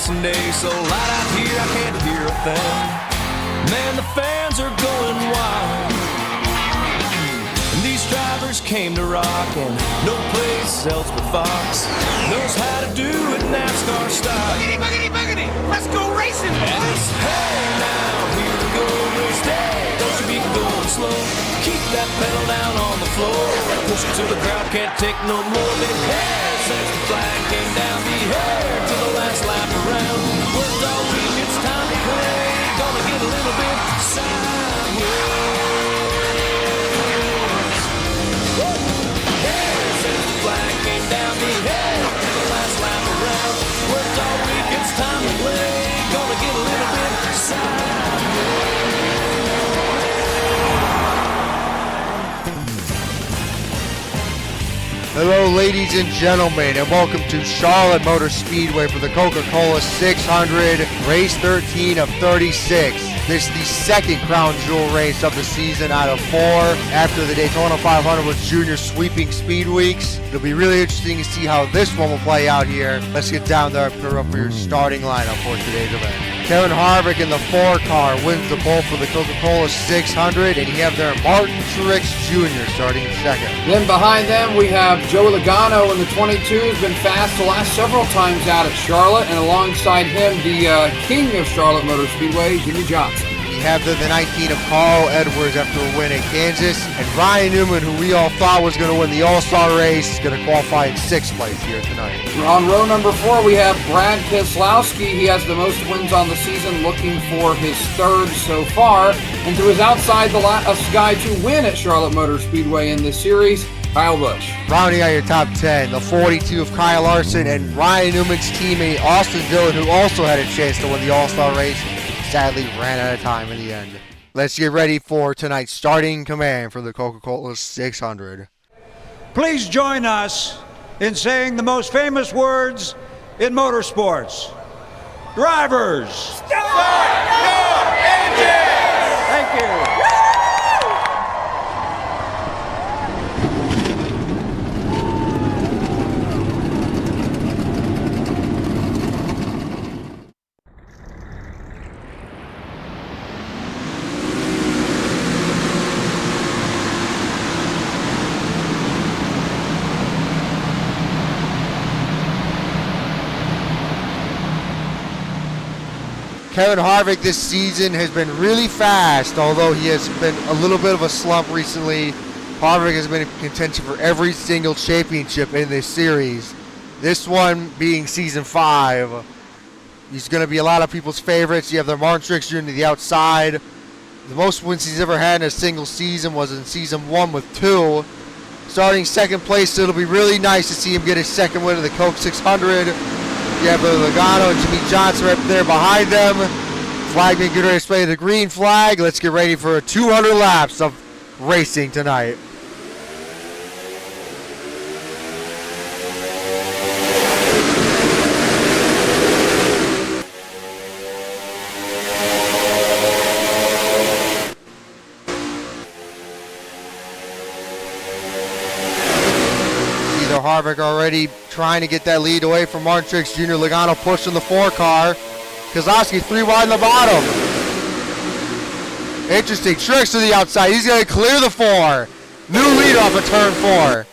racing day, so loud out here I can't hear a thing. Man, the fans are going wild. And these drivers came to rock, and no place else but Fox knows how to do it NASCAR style. Buggity, buggity, buggity! Let's go racing, boys! Hey now, here we go, race day. Don't you be going slow. Keep that pedal down on the floor. Push it till the crowd can't take no more. Big hair since the flag came down. Be here to the last lap around. Worked all week, it's time to play. Gonna get a little bit sideways. Hair since the flag came down. Be here to the last lap around. Worked all week, it's time to play. Gonna get a little bit sideways. Hello, ladies and gentlemen, and welcome to Charlotte Motor Speedway for the Coca-Cola 600, race 13 of 36. This is the second crown jewel race of the season out of 4 after the Daytona 500 with Junior sweeping speed weeks. It'll be really interesting to see how this one will play out here. Let's get down there and put up for your starting lineup for today's event. Kevin Harvick in the 4 car wins the pole for the Coca-Cola 600, and you have there Martin Truex Jr. starting in second. Then behind them we have Joey Logano in the 22, who's been fast the last several times out at Charlotte, and alongside him the king of Charlotte Motor Speedway, Jimmie Johnson. You have the 19 of Carl Edwards after a win at Kansas, and Ryan Newman, who we all thought was going to win the All-Star race, is going to qualify in 6th place here tonight. On row number 4 we have Brad Keselowski. He has the most wins on the season, looking for his 3rd so far, and to his outside the last guy to win at Charlotte Motor Speedway in this series, Kyle Busch. Rounding out your top 10, the 42 of Kyle Larson and Ryan Newman's teammate Austin Dillon, who also had a chance to win the All-Star race, sadly ran out of time in the end. Let's get ready for tonight's starting command for the Coca-Cola 600. Please join us in saying the most famous words in motorsports. Drivers, Start your engines! thank you. Kevin Harvick this season has been really fast, although he has been a little bit of a slump recently. Harvick has been in contention for every single championship in this series. This one being season 5. He's going to be a lot of people's favorites. You have the Martin Truex Jr. to the outside. The most wins he's ever had in a single season was in season 1 with 2. Starting 2nd place, so it'll be really nice to see him get his 2nd win of the Coke 600. You have Logano and Jimmie Johnson right there behind them. Flagman getting ready to display the green flag. Let's get ready for 200 laps of racing tonight. Harvick already trying to get that lead away from Martin Truex Jr. Logano pushing the 4 car. Keselowski 3 wide in the bottom. Interesting. Truex to the outside. He's going to clear the 4. New lead off of turn 4.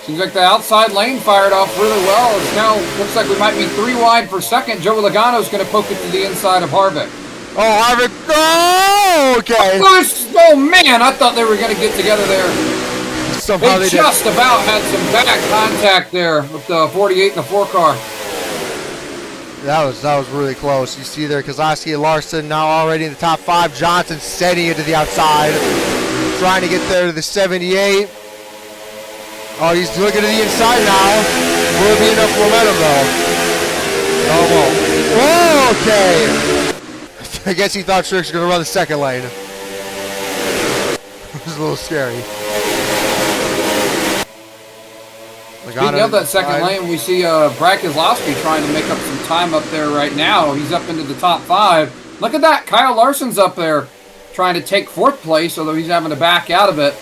Seems like the outside lane fired off really well. It now looks like we might be 3 wide for second. Joey Logano's going to poke it to the inside of Harvick. Oh, Harvick. Oh, okay. Oh, man. I thought they were going to get together there. Somehow they just about had some back contact there with the 48 and the 4 car. That was really close. You see there Keselowski and Larson now already in the top 5. Johnson setting it to the outside. Trying to get there to the 78. Oh, he's looking to the inside now. Will be enough momentum though. Oh, okay. I guess he thought Truex was going to run the 2nd lane. It was a little scary. Speaking of that 2nd lane, we see Brad Keselowski trying to make up some time up there right now. He's up into the top 5. Look at that. Kyle Larson's up there trying to take 4th place, although he's having to back out of it.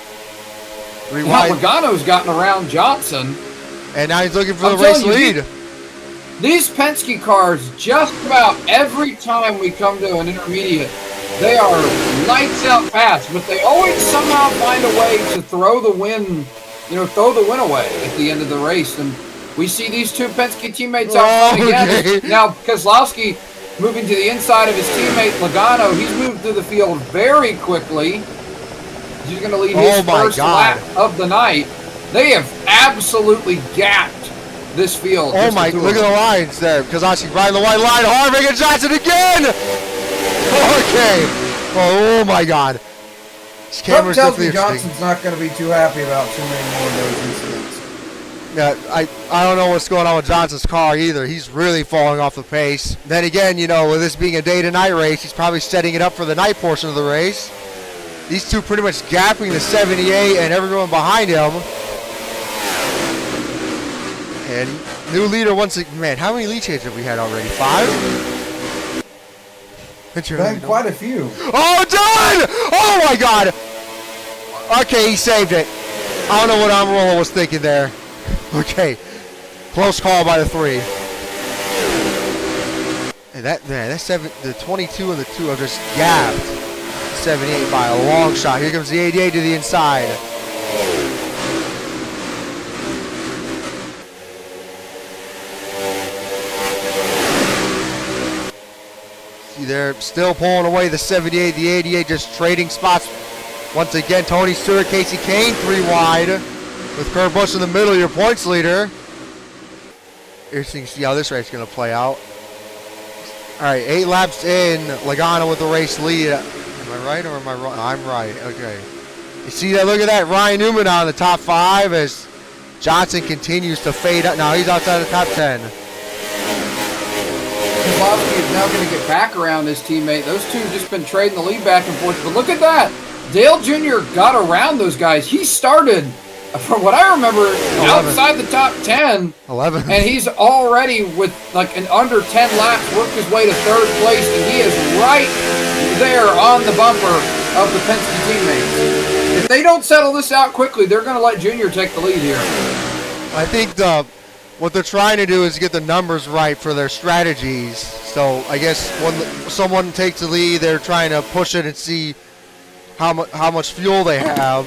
Now Logano's gotten around Johnson. And now he's looking for the race lead. These Penske cars, just about every time we come to an intermediate, they are lights out fast, but they always somehow find a way to throw the win away at the end of the race. And we see these two Penske teammates out front again. Now, Keselowski moving to the inside of his teammate Logano. He's moved through the field very quickly. He's going to lead his first lap of the night. They have absolutely gapped this field. Oh my, look at the lines there. Keselowski riding the white line. Harvick and Johnson again. Okay. Oh my God. This camera's tells me Johnson's not going to be too happy about too many more of those incidents. Yeah, I don't know what's going on with Johnson's car either. He's really falling off the pace. Then again, you know, with this being a day-to-night race, he's probably setting it up for the night portion of the race. These two pretty much gapping the 78 and everyone behind him. And new leader once again. Man, how many lead changes have we had already? 5? Been quite a few. Oh, done! Oh my God! Okay, he saved it. I don't know what Amarola was thinking there. Okay, close call by the 3. And the 22 and the 2 have just gapped 78 by a long shot. Here comes the 88 to the inside. They're still pulling away the 78, the 88, just trading spots. Once again, Tony Stewart, Kasey Kahne 3 wide with Kurt Busch in the middle, your points leader. Interesting to see how this race is going to play out. All right, 8 laps in, Logano with the race lead. Am I right or am I wrong? I'm right, okay. You see that? Look at that, Ryan Newman on the top 5 as Johnson continues to fade up. Now he's outside the top 10. Keselowski is now going to get back around his teammate. Those two have just been trading the lead back and forth. But look at that. Dale Jr. got around those guys. He started, from what I remember, 11. Outside the top 10. 11. And he's already, with like an under 10 laps, worked his way to 3rd place. And he is right there on the bumper of the Penske teammates. If they don't settle this out quickly, they're going to let Jr. take the lead here. I think what they're trying to do is get the numbers right for their strategies. So I guess when someone takes the lead, they're trying to push it and see how much fuel they have.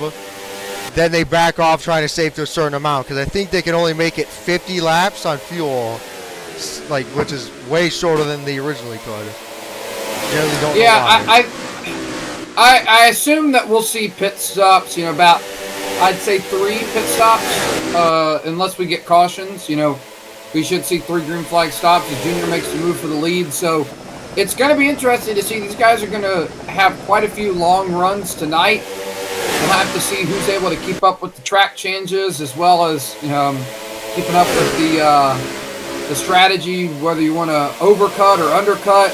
Then they back off trying to save to a certain amount, because I think they can only make it 50 laps on fuel, which is way shorter than they originally could. Generally don't. Yeah, I assume that we'll see pit stops. You know, about I'd say 3 pit stops, unless we get cautions. You know, we should see 3 green flag stops as Junior makes the move for the lead. So it's going to be interesting to see. These guys are going to have quite a few long runs tonight. We'll have to see who's able to keep up with the track changes, as well as keeping up with the strategy, whether you want to overcut or undercut.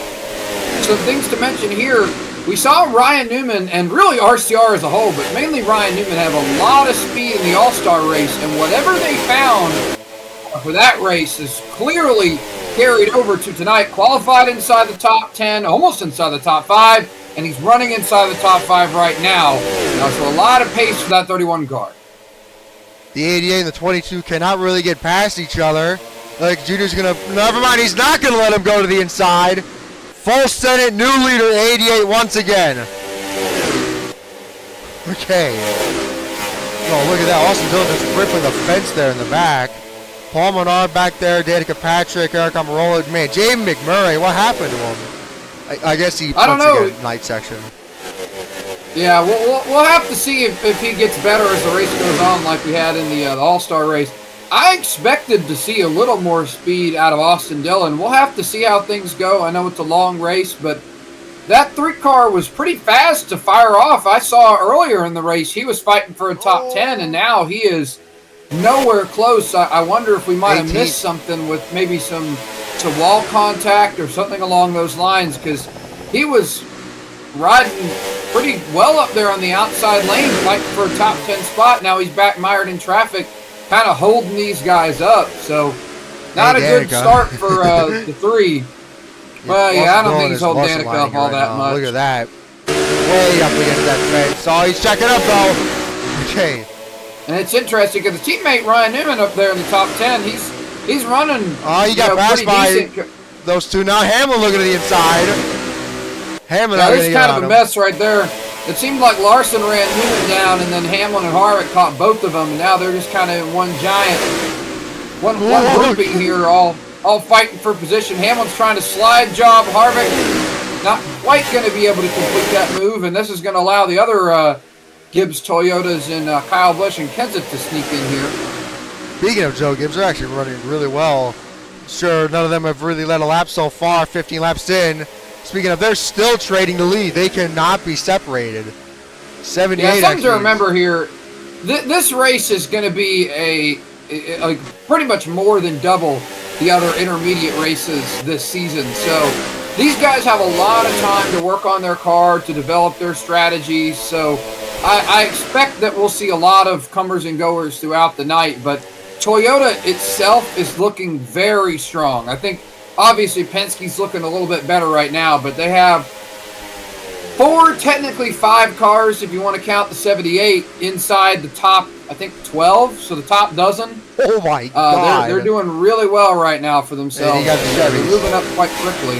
Some things to mention here. We saw Ryan Newman, and really RCR as a whole, but mainly Ryan Newman, have a lot of speed in the All-Star race, and whatever they found for that race is clearly carried over to tonight. Qualified inside the top 10, almost inside the top 5, and he's running inside the top 5 right now. So a lot of pace for that 31 car. The 88 and the 22 cannot really get past each other. Like Junior's going to, never mind, he's not going to let him go to the inside. Full Senate, new leader, 88 once again. Okay. Oh, look at that. Austin Dillon just ripping the fence there in the back. Paul Menard back there, Danica Patrick, Eric Amarola. Man, Jamie McMurray, what happened to him? I guess he don't know. Night section. Yeah, we'll have to see if he gets better as the race goes on, like we had in the All-Star race. I expected to see a little more speed out of Austin Dillon. We'll have to see how things go. I know it's a long race, but that 3 car was pretty fast to fire off. I saw earlier in the race he was fighting for a top 10, and now he is nowhere close. I wonder if we might have missed something with maybe some wall contact or something along those lines, because he was riding pretty well up there on the outside lane, fighting for a top 10 spot. Now he's back mired in traffic, kind of holding these guys up. So not a good start for the 3. Well, yeah, I don't think he's holding Danica up all that much. Look at that. Way up against that fence. Oh, he's checking up, though. Okay. And it's interesting because the teammate Ryan Newman up there in the top 10, he's He's running. Oh, he got passed by those two. Now Hamlin looking to the inside. Hamlin. Yeah, this is kind of a mess right there. It seemed like Larson ran Newman down, and then Hamlin and Harvick caught both of them, and now they're just kind of in one giant, one grouping here, all fighting for position. Hamlin's trying to slide job Harvick, not quite going to be able to complete that move, and this is going to allow the other Gibbs Toyotas and Kyle Busch and Kenseth to sneak in here. Speaking of Joe Gibbs, they're actually running really well. Sure, none of them have really led a lap so far, 15 laps in. Speaking of, they're still trading the lead. They cannot be separated. 78. Yeah, something to remember here. This race is going to be a pretty much more than double the other intermediate races this season. So these guys have a lot of time to work on their car, to develop their strategies. So I expect that we'll see a lot of comers and goers throughout the night. But Toyota itself is looking very strong. I think obviously Penske's looking a little bit better right now, but they have 4, technically 5 cars if you want to count the 78 inside the top, I think 12, so the top dozen. Oh my God. They're doing really well right now for themselves. They're moving up quite quickly.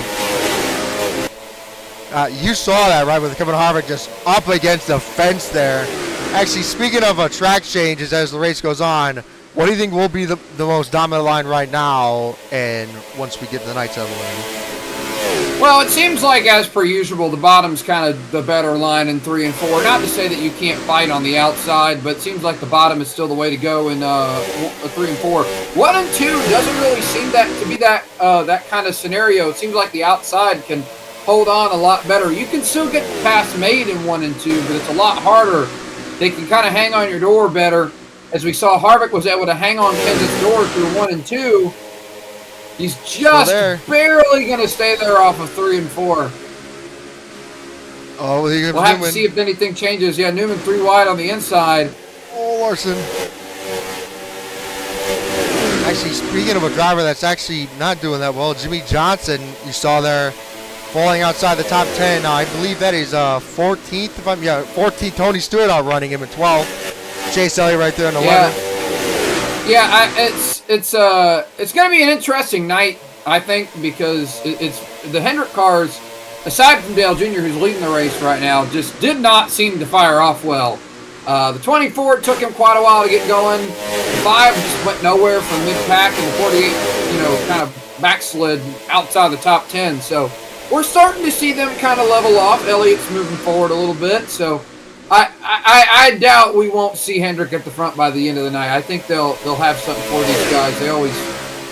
You saw that, right, with Kevin Harvick just up against the fence there. Actually, speaking of track changes as the race goes on, what do you think will be the most dominant line right now, and once we get to the nights out of the way? Well, it seems like, as per usual, the bottom's kind of the better line in 3 and 4. Not to say that you can't fight on the outside, but it seems like the bottom is still the way to go in 3 and 4. 1 and 2 doesn't really seem to be that kind of scenario. It seems like the outside can hold on a lot better. You can still get past Made in 1 and 2, but it's a lot harder. They can kind of hang on your door better. As we saw, Harvick was able to hang on Kenseth's door through 1 and 2. He's just barely going to stay there off of 3 and 4. Oh, we'll have to see if anything changes. Yeah, Newman 3 wide on the inside. Oh, Larson. Actually, speaking of a driver that's actually not doing that well, Jimmie Johnson, you saw there, falling outside the top 10. I believe that is 14th. 14th. Tony Stewart outrunning him in 12th. Chase Elliott right there in 11th. Yeah, it's going to be an interesting night, I think, because it's the Hendrick cars, aside from Dale Jr., who's leading the race right now, just did not seem to fire off well. The 24 took him quite a while to get going. The 5 just went nowhere from mid-pack, and the 48, kind of backslid outside the top 10. So we're starting to see them kind of level off. Elliott's moving forward a little bit, so I doubt we won't see Hendrick at the front by the end of the night. I think they'll have something for these guys. They always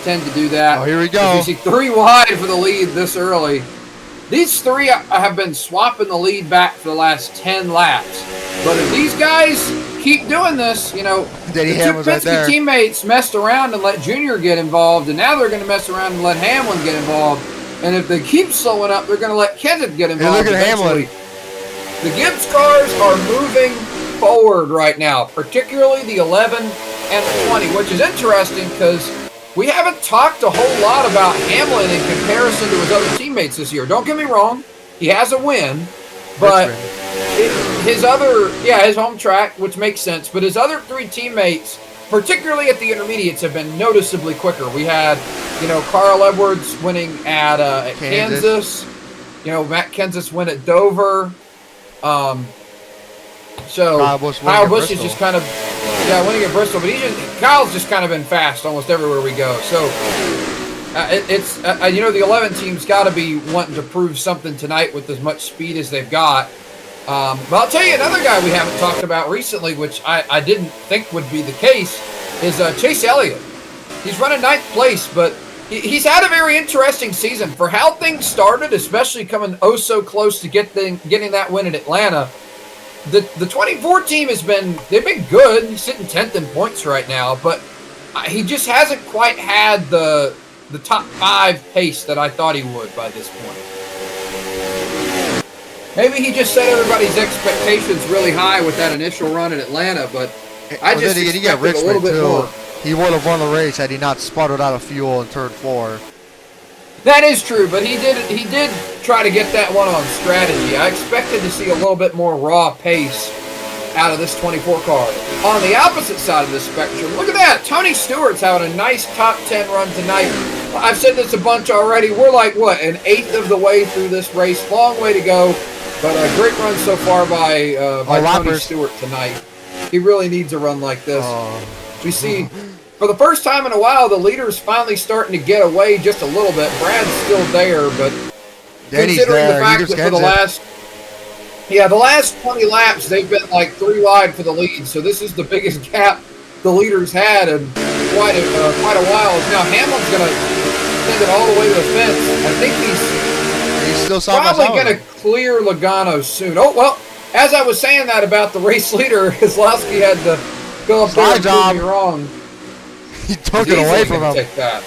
tend to do that. Oh, here we go. You see 3 wide for the lead this early. These 3 have been swapping the lead back for the last 10 laps. But if these guys keep doing this, the 2 Penske teammates messed around and let Junior get involved, and now they're going to mess around and let Hamlin get involved. And if they keep slowing up, they're going to let Kenseth get involved. Hey, look at Hamlin. The Gibbs cars are moving forward right now, particularly the 11 and the 20, which is interesting because we haven't talked a whole lot about Hamlin in comparison to his other teammates this year. Don't get me wrong, he has a win, but his home track, which makes sense, but his other 3 teammates, particularly at the intermediates, have been noticeably quicker. We had, Carl Edwards winning at Kansas. Matt Kenseth win at Dover. So Kyle Busch is just kind of winning at Bristol, but Kyle's just kind of been fast almost everywhere we go. So the 11 team's got to be wanting to prove something tonight with as much speed as they've got. But I'll tell you another guy we haven't talked about recently, which I didn't think would be the case, is Chase Elliott. He's running 9th place, but he's had a very interesting season. For how things started, especially coming so close to getting that win in Atlanta, the 24 team they've been good. He's sitting 10th in points right now, but he just hasn't quite had the top 5 pace that I thought he would by this point. Maybe he just set everybody's expectations really high with that initial run in Atlanta, but I just expected a little bit more. He would have won the race had he not sputtered out of fuel in turn 4. That is true, but he did try to get that one on strategy. I expected to see a little bit more raw pace out of this 24 car. On the opposite side of the spectrum, look at that. Tony Stewart's having a nice top 10 run tonight. I've said this a bunch already. We're like, what, an eighth of the way through this race. Long way to go. But a great run so far by Tony Stewart tonight. He really needs a run like this. We see, for the first time in a while, the leader's finally starting to get away just a little bit. Brad's still there, but considering the fact that for the last 20 laps, they've been like 3 wide for the lead. So this is the biggest gap the leaders had in quite a while. Now Hamlin's going to send it all the way to the fence. I think he's still probably going to clear Logano soon. Oh, well, as I was saying that about the race leader, Keselowski had to go up there and prove me wrong. He took it away from him. Take that.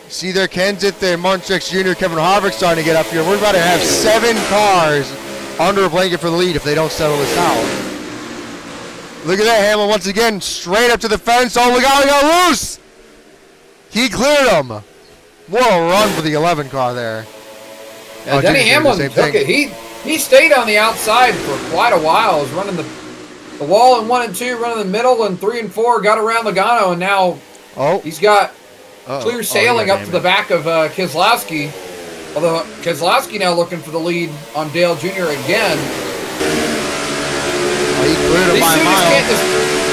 See there, Kenseth there, Truex Jr., Kevin Harvick starting to get up here. We're about to have 7 cars under a blanket for the lead if they don't settle this out. Look at that, Hamlin once again, straight up to the fence. Oh, Logano got loose! He cleared him. What a run for the 11 car there. Yeah, Denny Hamlin took it. He stayed on the outside for quite a while. He was running the wall in 1 and 2, running the middle in 3 and 4, got around Logano, and now he's got clear sailing up to the back of Keselowski. Although Keselowski now looking for the lead on Dale Jr. again.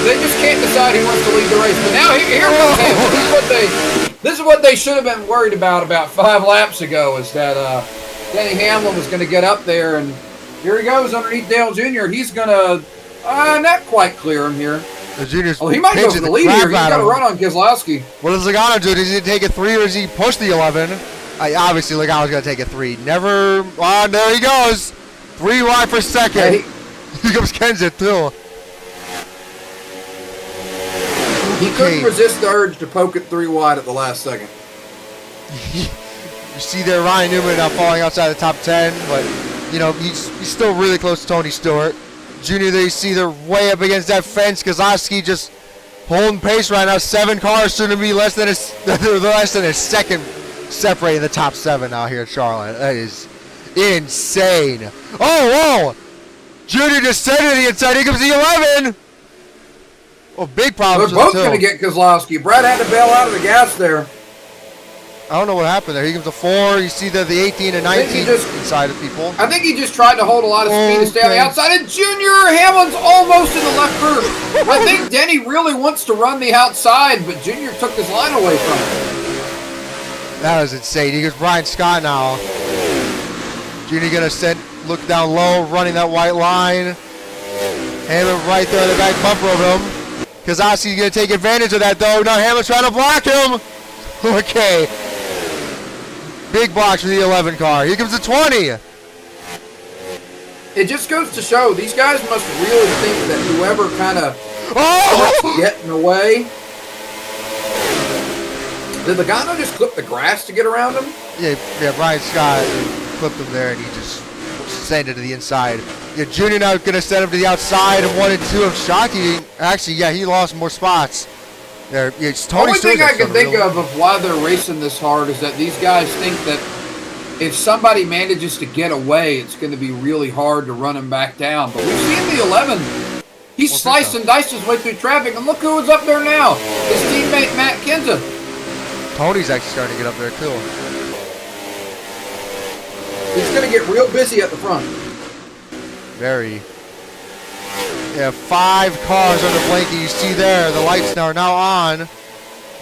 They just can't decide who wants to lead the race. But now here comes Hamlin. This is what they should have been worried about 5 laps ago, is that Denny Hamlin was going to get up there, and here he goes underneath Dale Jr. He's going to not quite clear him here. He might go for the lead here. He's got to run on Keselowski. What does Logano do? Does he take a 3 or does he push the 11? Obviously, Logano's going to take a 3. Never. There he goes. 3 wide for second. Here comes Kenseth, too. He couldn't resist the urge to poke it 3 wide at the last second. You see there Ryan Newman now falling outside the top 10, but, you know, he's still really close to Tony Stewart. Junior, there you see they're way up against that fence. Keselowski just holding pace right now. 7 cars soon to be less than a second separating the top 7 now here at Charlotte. That is insane. Oh, whoa! Junior just sent it to the inside. Here comes the 11. Oh, big problems. They're both going to get Keselowski. Brad had to bail out of the gas there. I don't know what happened there. Here comes the 4. You see the 18 and 19 inside of people. I think he just tried to hold a lot of speed to stay on the outside. And Junior Hamlin's almost in the left curve. I think Denny really wants to run the outside, but Junior took his line away from him. That was insane. Here goes Brian Scott now. Junior going to look down low, running that white line. Hamlin right there in the back bumper of him. Keselowski's going to take advantage of that, though. Now Hamlin's trying to block him. Okay. Big blocks for the 11 car. Here comes the 20. It just goes to show these guys must really think that whoever kind of get in the way. Did Logano just clip the grass to get around him? Yeah, Brian Scott clipped him there, and he just sent it to the inside. Yeah, Junior now going to send him to the outside of 1 and 2 of Shockey. Actually, yeah, he lost more spots. There, it's Tony. The only thing I can think of why they're racing this hard is that these guys think that if somebody manages to get away, it's going to be really hard to run him back down. But we've seen the 11. He sliced and diced his way through traffic, and look who is up there now. His teammate, Matt Kenseth. Tony's actually starting to get up there, too. He's going to get real busy at the front. Very. Yeah, 5 cars on the blanket. You see there, the lights are now on.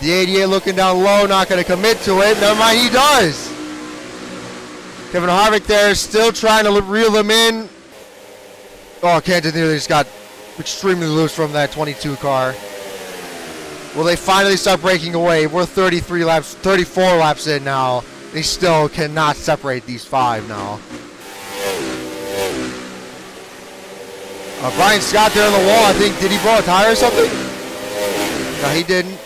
The 88 looking down low, not going to commit to it. Never mind, he does. Kevin Harvick there, still trying to reel them in. Oh, Kenseth nearly just got extremely loose from that 22 car. Will they finally start breaking away? We're 34 laps in now. They still cannot separate these 5 now. Brian Scott there on the wall, I think. Did he blow a tire or something? No, he didn't.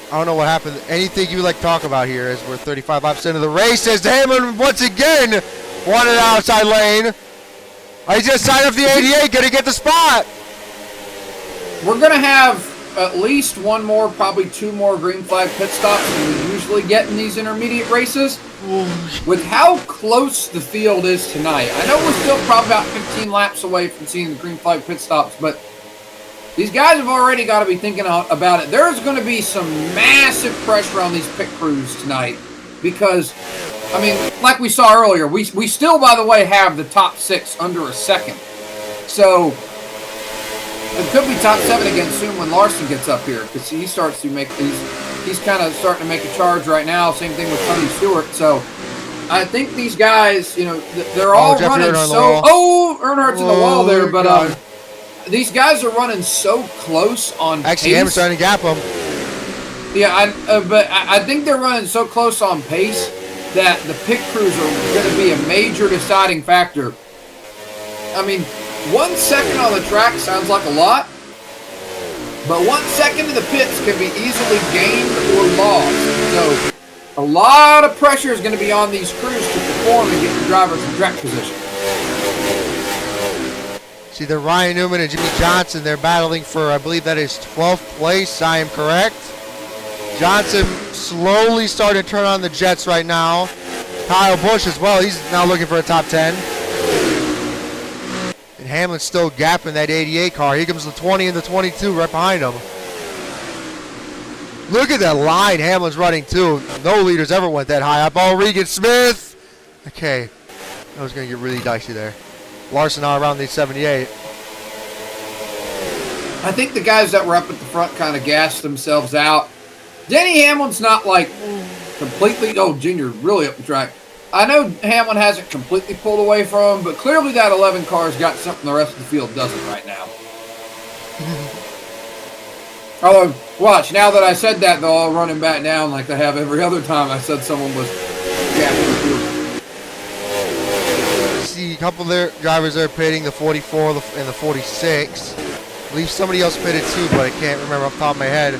I don't know what happened. Anything you would like to talk about here as we're 35 laps into the race as Hamlin once again wanted an outside lane. He just signed up the 88, going to get the spot. We're going to have at least 1 more, probably 2 more green flag pit stops than we usually usually get in these intermediate races. With how close the field is tonight, I know we're still probably about 15 laps away from seeing the green flag pit stops, but these guys have already got to be thinking about it. There's going to be some massive pressure on these pit crews tonight because, I mean, like we saw earlier, we still, by the way, have the top 6 under a second. So it could be top 7 again soon when Larson gets up here because he starts to make he's kind of starting to make a charge right now. Same thing with Tony Stewart. So I think these guys, you know, they're all running so. Oh, Earnhardt's in the wall there, but these guys are running so close on pace. Actually, Hamlin's trying to gap them. Yeah, but I think they're running so close on pace that the pit crews are going to be a major deciding factor. I mean, 1 second on the track sounds like a lot, but 1 second in the pits can be easily gained or lost. So a lot of pressure is going to be on these crews to perform and get the drivers in track position. See, they're Ryan Newman and Jimmie Johnson. They're battling for, I believe that is 12th place. I am correct. Johnson slowly starting to turn on the jets right now. Kyle Busch as well. He's now looking for a top 10. And Hamlin's still gapping that 88 car. Here comes the 20 and the 22 right behind him. Look at that line Hamlin's running too. No leaders ever went that high up. Oh, Regan Smith. Okay. That was going to get really dicey there. Larson now around the 78. I think the guys that were up at the front kind of gassed themselves out. Denny Hamlin's not like completely, Junior really up the track. I know Hamlin hasn't completely pulled away from him, but clearly that 11 car's got something the rest of the field doesn't right now. Although, watch, now that I said that, they'll all run him back down like they have every other time I said someone was gapping the field. See a couple of their drivers there pitting, the 44 and the 46. I believe somebody else pitted too, but I can't remember off the top of my head.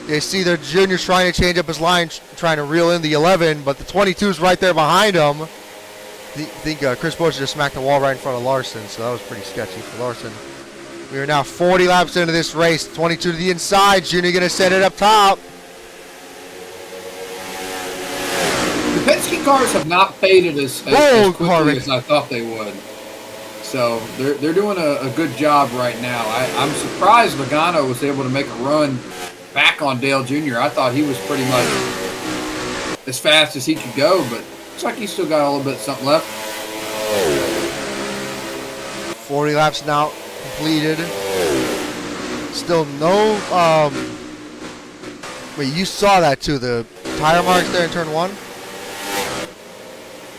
You see their juniors trying to change up his line, trying to reel in the 11, but the 22 is right there behind him. I think Chris Busch just smacked the wall right in front of Larson, so that was pretty sketchy for Larson. We are now 40 laps into this race. 22 to the inside. Junior going to set it up top. The Penske cars have not faded as quickly as I thought they would. So they're doing a good job right now. I'm surprised Logano was able to make a run back on Dale Jr. I thought he was pretty much as fast as he could go, but looks like he's still got a little bit of something left. 40 laps now completed. Still no, wait, you saw that too, the tire marks there in turn 1?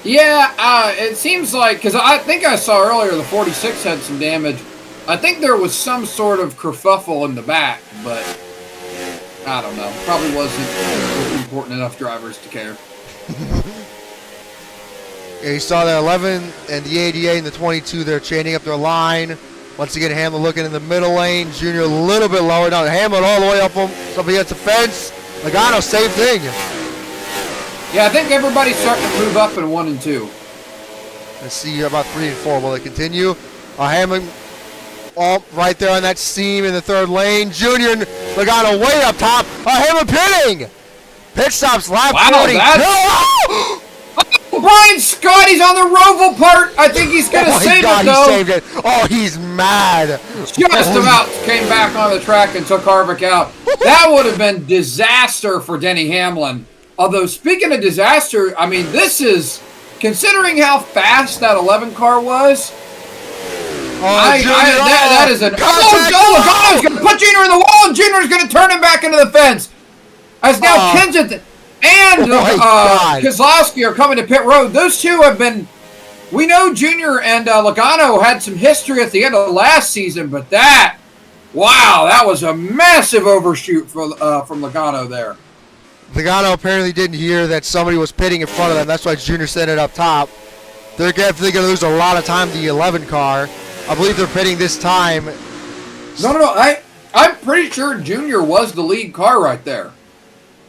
Yeah, it seems like, because I think I saw earlier the 46 had some damage. I think there was some sort of kerfuffle in the back, but I don't know. Probably wasn't important enough drivers to care. Yeah, you saw the 11 and the 88 and the 22. They're chaining up their line. Once again, Hamlin looking in the middle lane. Junior a little bit lower down. Hamlin all the way up him. Somebody hits the fence. Logano, same thing. Yeah, I think everybody's starting to move up in 1 and 2. Let's see about 3 and 4. Will they continue? Hamlin all right there on that seam in the 3rd lane. Junior and Logano way up top. Hamlin pitting. Pit stops lap 42. Brian Scott, he's on the Roval part. I think he's going to save it, though. He saved it. Oh, he's mad. Just about came back on the track and took Harvick out. That would have been disaster for Denny Hamlin. Although, speaking of disaster, I mean, this is, considering how fast that 11 car was, that is an... Logano's going to put Junior in the wall, and Junior's going to turn him back into the fence. As now Kenseth and Keselowski are coming to pit road. Those two have been... We know Junior and Logano had some history at the end of last season, but that... Wow, that was a massive overshoot from Logano there. Logano apparently didn't hear that somebody was pitting in front of them. That's why Junior set it up top. They're going to lose a lot of time to the 11 car. I believe they're pitting this time. No. I'm pretty sure Junior was the lead car right there.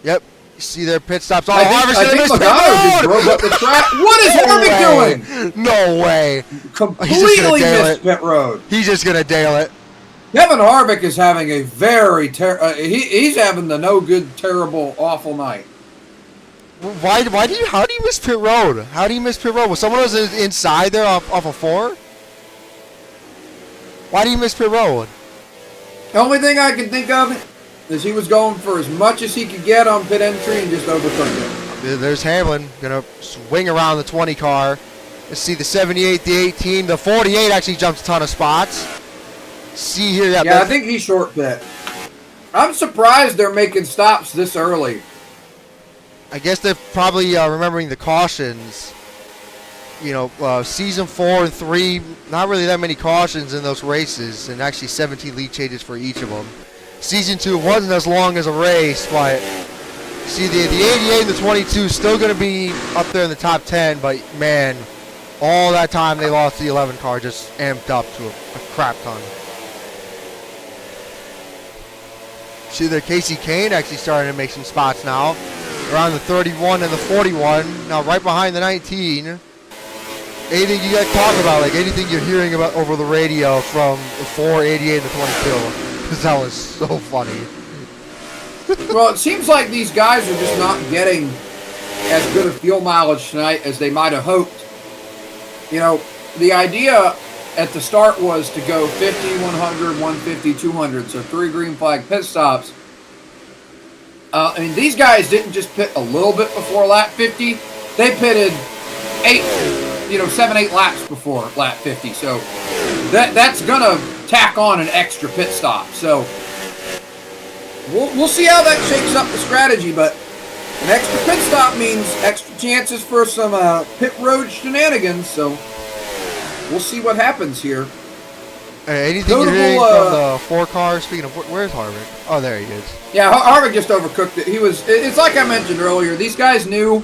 Yep. You see their pit stops. Oh, I think Logano just drove up the track. What is Harvick doing? No way. Completely missed pit road. He's just going to dale it. Kevin Harvick is having a very he's having the no good, terrible, awful night. How do you miss pit road? How do you miss pit road? Was someone else inside there off a 4? Why do you miss pit road? The only thing I can think of is he was going for as much as he could get on pit entry and just overcooked it. There's Hamlin gonna swing around the 20 car. Let's see the 78, the 18, the 48 actually jumps a ton of spots. See here, yeah, I think he's short pit. I'm surprised they're making stops this early. I guess they're probably remembering the cautions. You know, season 4 and 3, not really that many cautions in those races, and actually 17 lead changes for each of them. Season 2 wasn't as long as a race, but see the 88 and the 22 still going to be up there in the top 10, but man, all that time they lost the 11 car just amped up to a crap ton. See there, Kasey Kahne actually starting to make some spots now. Around the 31 and the 41. Now right behind the 19. Anything you guys talk about, like anything you're hearing about over the radio from the 4, 88, and the 22? Because that was so funny. Well, it seems like these guys are just not getting as good a fuel mileage tonight as they might have hoped. You know, the idea at the start was to go 50, 100, 150, 200. So 3 green flag pit stops. I mean, these guys didn't just pit a little bit before lap 50. They pitted 7, 8 laps before lap 50. So that's going to tack on an extra pit stop. So we'll see how that shakes up the strategy. But an extra pit stop means extra chances for some pit road shenanigans. So we'll see what happens here. Anything you're hearing from the 4 cars? Speaking of, where's Harvick? Oh, there he is. Yeah, Harvick just overcooked it. It's like I mentioned earlier. These guys knew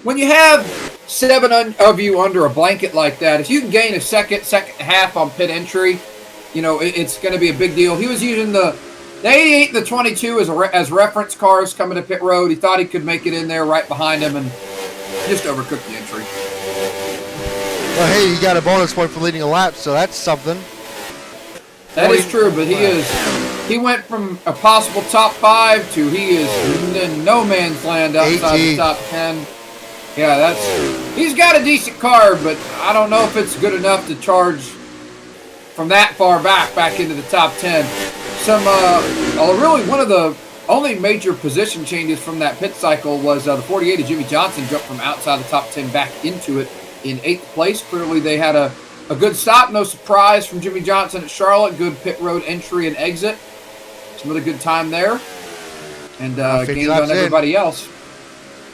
when you have 7 of you under a blanket like that, if you can gain a second half on pit entry, you know, it's going to be a big deal. He was using the 88 and the 22 as reference cars coming to pit road. He thought he could make it in there right behind him and just overcooked the entry. Well, hey, you got a bonus point for leading a lap, so that's something. That is true, but he went from a possible top 5 to he is in no man's land outside 18. the top 10. Yeah, he's got a decent car, but I don't know if it's good enough to charge from that far back into the top 10. Really one of the only major position changes from that pit cycle was the 48 of Jimmie Johnson jumped from outside the top 10 back into it in 8th place. Clearly they had a good stop, no surprise from Jimmie Johnson at Charlotte. Good pit road entry and exit. Some really good time there. And gained on everybody else.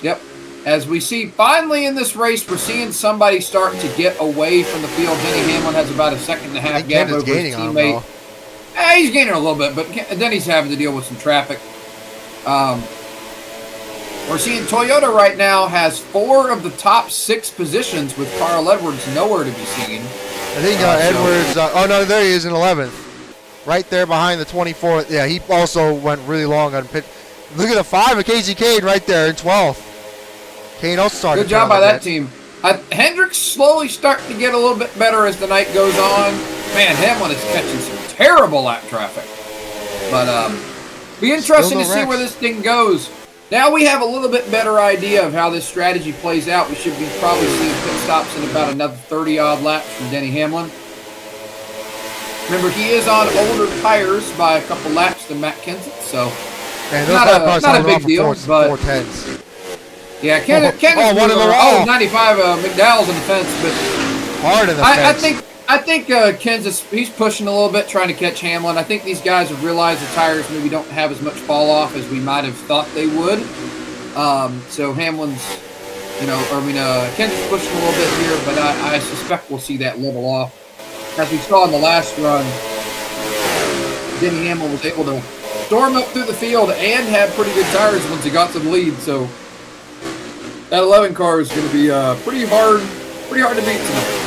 Yep. As we see, finally in this race, we're seeing somebody starting to get away from the field. Denny Hamlin has about a 1.5 second gap over his teammate. He's gaining a little bit, but Denny's having to deal with some traffic. We're seeing Toyota right now has 4 of the top 6 positions with Carl Edwards nowhere to be seen. I think Edwards, oh no, there he is in 11th. Right there behind the 24th. Yeah, he also went really long on pit. Look at the 5 of Kasey Kahne right there in 12th. Kahne also started. Good job by that team. Hendrick's slowly starting to get a little bit better as the night goes on. Man, Hamlin is catching some terrible lap traffic. But be interesting to see where this thing goes. Now we have a little bit better idea of how this strategy plays out. We should be probably seeing pit stops in about another 30-odd laps from Denny Hamlin. Remember, he is on older tires by a couple laps than Matt Kenseth, so not a big deal. But 410s. Yeah, Kenseth. 95 McDowell's in the fence, but hard in the fence. I think Kenseth, he's pushing a little bit, trying to catch Hamlin. I think these guys have realized the tires maybe don't have as much fall off as we might have thought they would. So Hamlin's, Kenseth's pushing a little bit here, but I suspect we'll see that level off. As we saw in the last run, Denny Hamlin was able to storm up through the field and have pretty good tires once he got to the lead. So that 11 car is going to be pretty hard to beat tonight.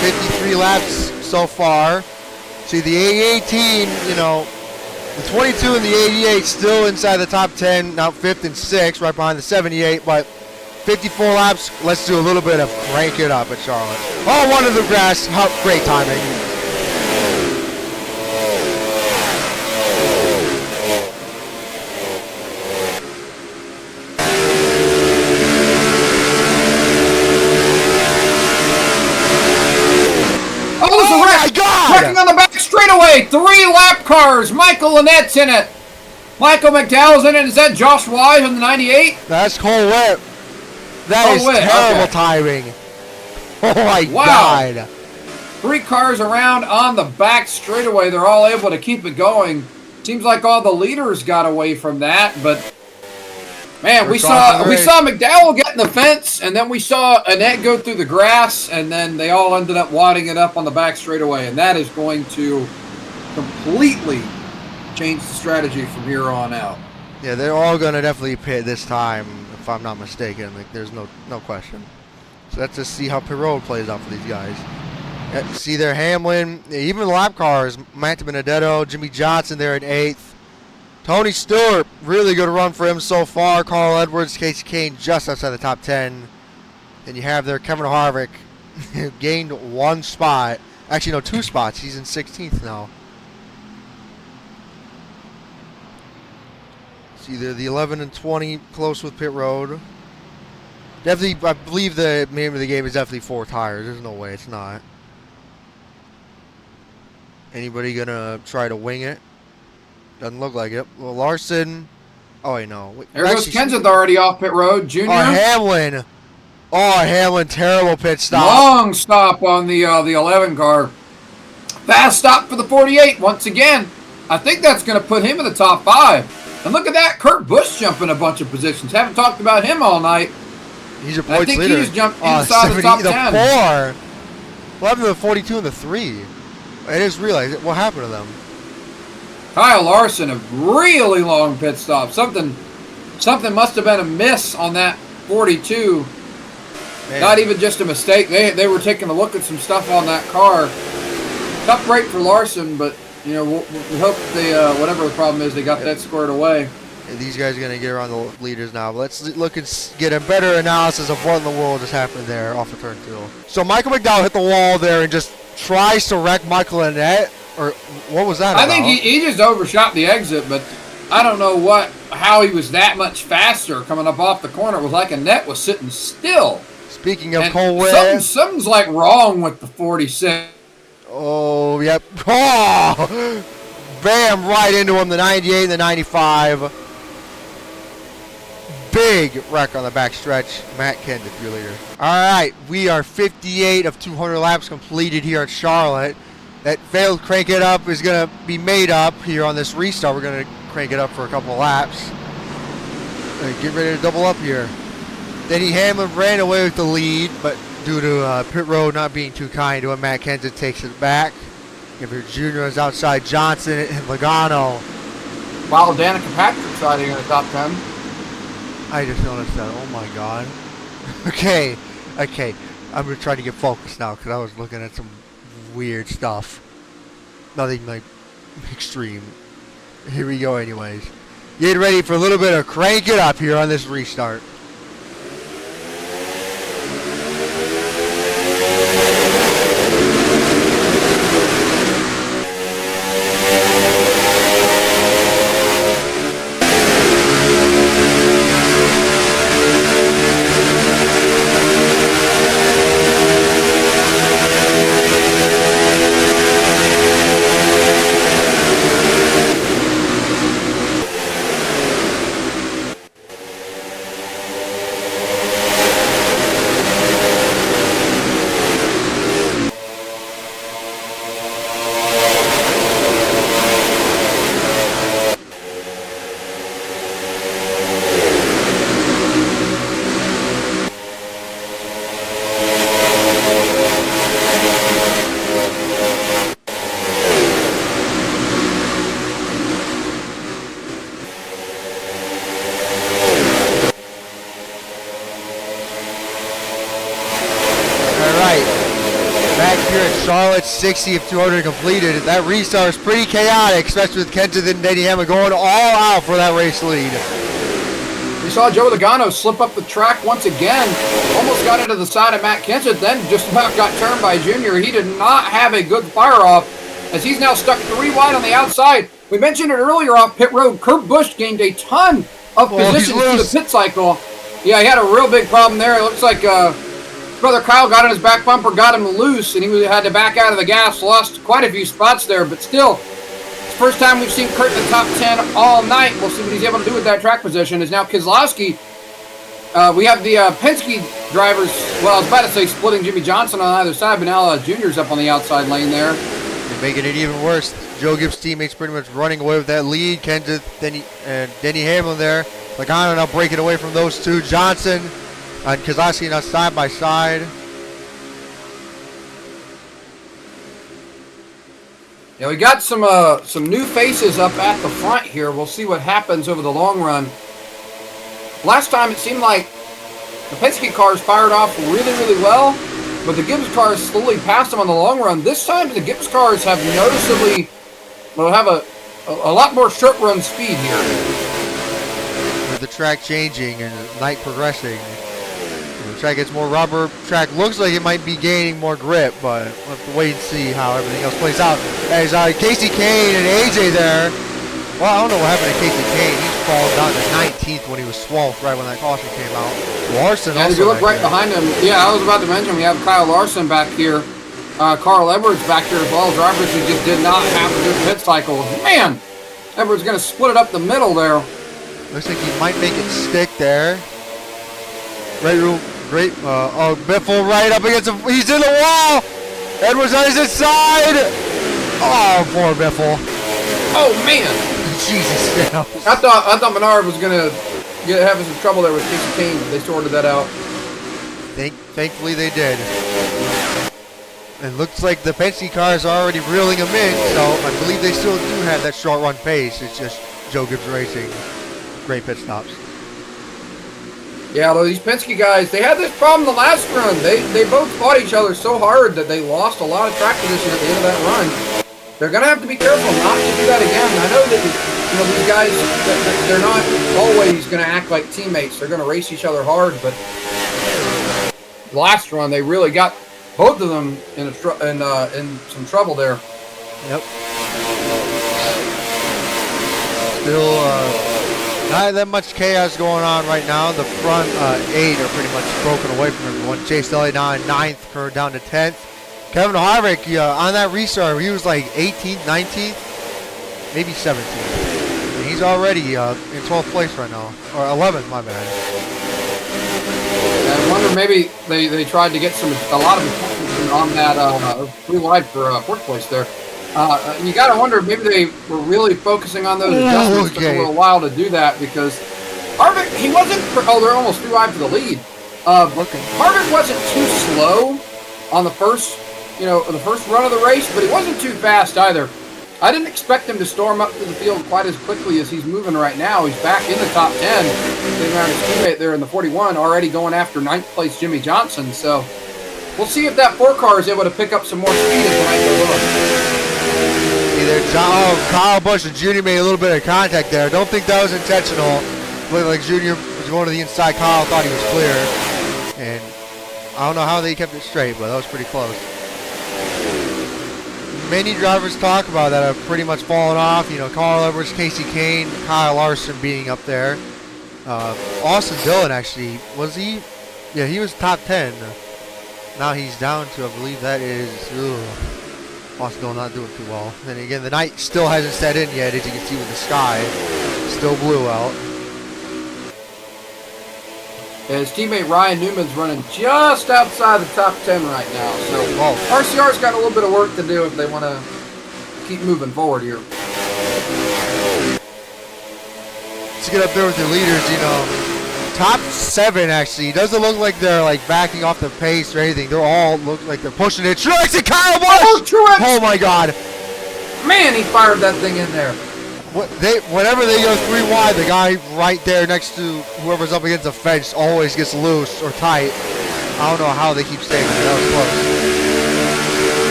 53 laps so far. See the 18, the 22 and the 88 still inside the top 10, now 5th and 6th, right behind the 78, but 54 laps, let's do a little bit of crank it up at Charlotte. Oh, one of the grass, great timing. Wrecking on the back straightaway. 3 lap cars. Michael Linette's in it. Michael McDowell's in it. Is that Josh Wise on the 98? That's Cole Whitt. That is terrible timing. Oh my God. 3 cars around on the back straightaway. They're all able to keep it going. Seems like all the leaders got away from that, but man, we saw McDowell get in the fence, and then we saw Annette go through the grass, and then they all ended up wadding it up on the back straightaway, and that is going to completely change the strategy from here on out. Yeah, they're all going to definitely pit this time, if I'm not mistaken. Like, there's no question. So let's just see how pit road plays out for these guys. See there, Hamlin, even the lap cars, Matt Benedetto, Jimmie Johnson there in 8th. Tony Stewart, really good run for him so far. Carl Edwards, Kasey Kahne just outside the top 10. And you have there Kevin Harvick, gained 1 spot. Actually, no, 2 spots. He's in 16th now. See there, the 11 and 20 close with pit road. Definitely, I believe the name of the game is definitely 4 tires. There's no way it's not. Anybody gonna try to wing it? Doesn't look like it. Well, Larson. Oh, wait, no. There goes Kenseth already off pit road. Junior. Oh, Hamlin. Oh, Hamlin, terrible pit stop. Long stop on the 11 car. Fast stop for the 48 once again. I think that's going to put him in the top 5. And look at that, Kurt Busch jumping a bunch of positions. Haven't talked about him all night. He's your points leader. I think he just jumped inside the top 10. The 4. 11 to the 42 and the 3. I just realized what happened to them. Kyle Larson, a really long pit stop. Something must have been a miss on that 42. Man. Not even just a mistake. They were taking a look at some stuff on that car. Tough break for Larson, but you know we hope they whatever the problem is, they got that squared away. And these guys are going to get around the leaders now. Let's look and get a better analysis of what in the world just happened there off of turn 2. So Michael McDowell hit the wall there and just tries to wreck Michael Annette, or what was that about? I think he just overshot the exit, but I don't know how he was that much faster coming up off the corner. It was like Annette was sitting still. Speaking of Cole Whitt, something's like wrong with the 46. Oh, yep. Oh! Bam, right into him, the 98 and the 95. Big wreck on the back stretch. Matt Kenseth, your leader. All right, we are 58 of 200 laps completed here at Charlotte. That failed crank it up is going to be made up here on this restart. We're going to crank it up for a couple of laps. Get ready to double up here. Denny Hamlin ran away with the lead, but due to pit road not being too kind to him, Matt Kenseth takes it back. Gifford Jr. is outside Johnson and Logano. While Danica Patrick's riding in the top 10. I just noticed that. Oh my God. Okay. I'm going to try to get focused now because I was looking at some weird stuff. Nothing like extreme. Here we go anyways. Get ready for a little bit of crank it up here on this restart. Charlotte, 60 of 200 completed. That restart is pretty chaotic, especially with Kenseth and Denny Hamlin going all out for that race lead. We saw Joe Logano slip up the track once again. Almost got into the side of Matt Kenseth, then just about got turned by Junior. He did not have a good fire-off, as he's now stuck 3 wide on the outside. We mentioned it earlier off pit road. Kurt Busch gained a ton of positions through the pit cycle. Yeah, he had a real big problem there. It looks like brother Kyle got in his back bumper, got him loose, and he had to back out of the gas. Lost quite a few spots there, but still, it's the first time we've seen Kurt in the top 10 all night. We'll see what he's able to do with that track position. Is now Keselowski. We have the Penske drivers, well, I was about to say splitting Jimmie Johnson on either side, but now Junior's up on the outside lane there. You're making it even worse. Joe Gibbs' teammates pretty much running away with that lead. Kenseth, Denny Hamlin there. Logano now breaking away from those two. Johnson and Keselowski now side by side. Yeah, we got some new faces up at the front here. We'll see what happens over the long run. Last time it seemed like the Penske cars fired off really, really well, but the Gibbs cars slowly passed them on the long run. This time the Gibbs cars have noticeably, will have a lot more short run speed here. With the track changing and the night progressing, the track gets more rubber. Track looks like it might be gaining more grip, but we'll have to wait and see how everything else plays out. As Kasey Kahne and AJ there. Well, I don't know what happened to Kasey Kahne. He's fallen down to 19th when he was 12th right when that caution came out. Larson and also. if you look right behind him, yeah, I was about to mention we have Kyle Larson back here. Carl Edwards back here as well. Drivers who just did not have a good pit cycle. Man, Edwards going to split it up the middle there. Looks like he might make it stick there. Great. Biffle right up against him. He's in the wall. Edwards on his inside. Oh, poor Biffle. Oh, man. Jesus. I thought Menard was going to having some trouble there with Kasey Kahne, but they sorted that out. Thankfully they did. And looks like the Penske cars are already reeling them in, so I believe they still do have that short run pace. It's just Joe Gibbs Racing. Great pit stops. Yeah, although these Penske guys, they had this problem the last run. They both fought each other so hard that they lost a lot of track position at the end of that run. They're going to have to be careful not to do that again. I know that these guys, they're not always going to act like teammates. They're going to race each other hard, but last run they really got both of them in some trouble there. Yep. Still not that much chaos going on right now. The front 8 are pretty much broken away from everyone. Chase Elliott now in 9th, Kurt down to 10th. Kevin Harvick on that restart, he was like 18th, 19th, maybe 17th. And he's already in 12th place right now, or 11th, my bad. I wonder maybe they tried to get a lot of attention on that blue light for 4th place there. You got to wonder, maybe they were really focusing on those adjustments. Took a little while to do that because Harvick, he wasn't, they're almost 3 wide for the lead. Harvick wasn't too slow on the first run of the race, but he wasn't too fast either. I didn't expect him to storm up to the field quite as quickly as he's moving right now. He's back in the top 10, getting around his teammate there in the 41, already going after 9th place Jimmie Johnson. So we'll see if that 4 car is able to pick up some more speed as the night goes on. Either Kyle Busch and Junior made a little bit of contact there. Don't think that was intentional. Looked like Junior was going to the inside. Kyle thought he was clear, and I don't know how they kept it straight, but that was pretty close. Many drivers talk about that have pretty much fallen off. Carl Edwards, Kasey Kahne, Kyle Larson being up there. Austin Dillon actually, was he? Yeah, he was top 10. Now he's down to, I believe that is, Austin Dillon not doing too well. Then again, the night still hasn't set in yet, as you can see with the sky. Still blue out. And his teammate Ryan Newman's running just outside the top 10 right now. So RCR's got a little bit of work to do if they want to keep moving forward here. Let's get up there with the leaders, top 7 actually. It doesn't look like they're like backing off the pace or anything. They're all look like they're pushing it. Truex and Kyle Busch! Oh, Truex! Oh my God. Man, he fired that thing in there. Whenever they go 3 wide, the guy right there next to whoever's up against the fence always gets loose or tight. I don't know how they keep staying there. That was close.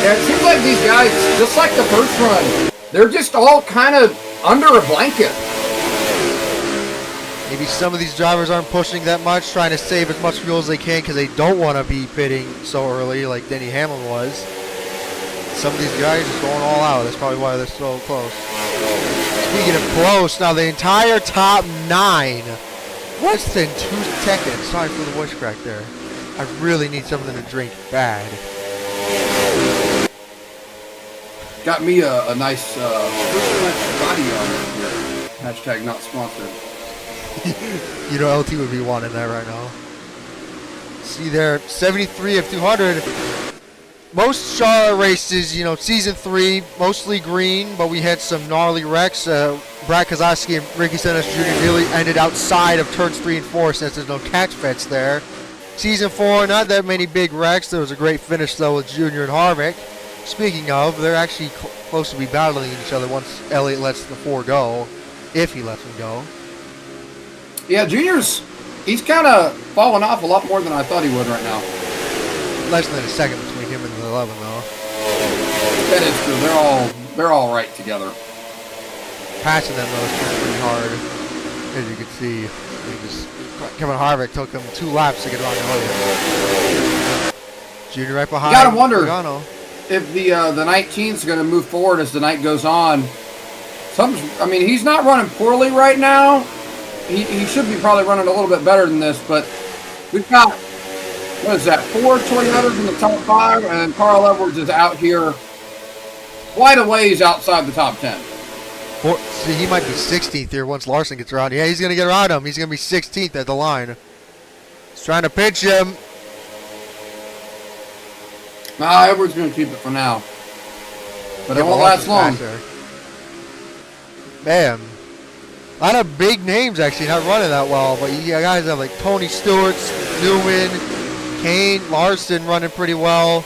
Yeah, it seems like these guys, just like the first run, they're just all kind of under a blanket. Maybe some of these drivers aren't pushing that much, trying to save as much fuel as they can because they don't want to be pitting so early like Denny Hamlin was. Some of these guys are going all out. That's probably why they're so close. Speaking of close, now the entire top 9, less than 2 seconds. Sorry for the voice crack there. I really need something to drink bad. Got me a nice body on here. Hashtag not sponsored. You know, LT would be wanting that right now. See there, 73 of 200. Most Charlotte races, you know, season 3, mostly green, but we had some gnarly wrecks. Brad Keselowski and Ricky Stenhouse Jr. nearly ended outside of turns 3 and 4 since there's no catch fence there. Season 4, not that many big wrecks. There was a great finish though with Jr. and Harvick. Speaking of, they're actually close to be battling each other once Elliott lets the 4 go, if he lets him go. Yeah, he's kind of falling off a lot more than I thought he would right now. Less than a second between him and the 11 though. That is true. They're all right together. Passing them though is pretty hard, as you can see. Kevin Harvick took him 2 laps to get around Elliott. Junior right behind. You gotta wonder Logano. if the 19th is going to move forward as the night goes on. I mean, he's not running poorly right now. He should be probably running a little bit better than this, but we've got, what is that, 4 Toyotas in the top 5, and Carl Edwards is out here quite a ways outside the top 10. See, he might be 16th here once Larson gets around. Yeah, he's going to get around him. He's going to be 16th at the line. He's trying to pinch him. Nah, Edwards going to keep it for now. But it won't last long. Man. A lot of big names actually not running that well, but you guys have like Tony Stewart, Newman, Kane, Larson running pretty well.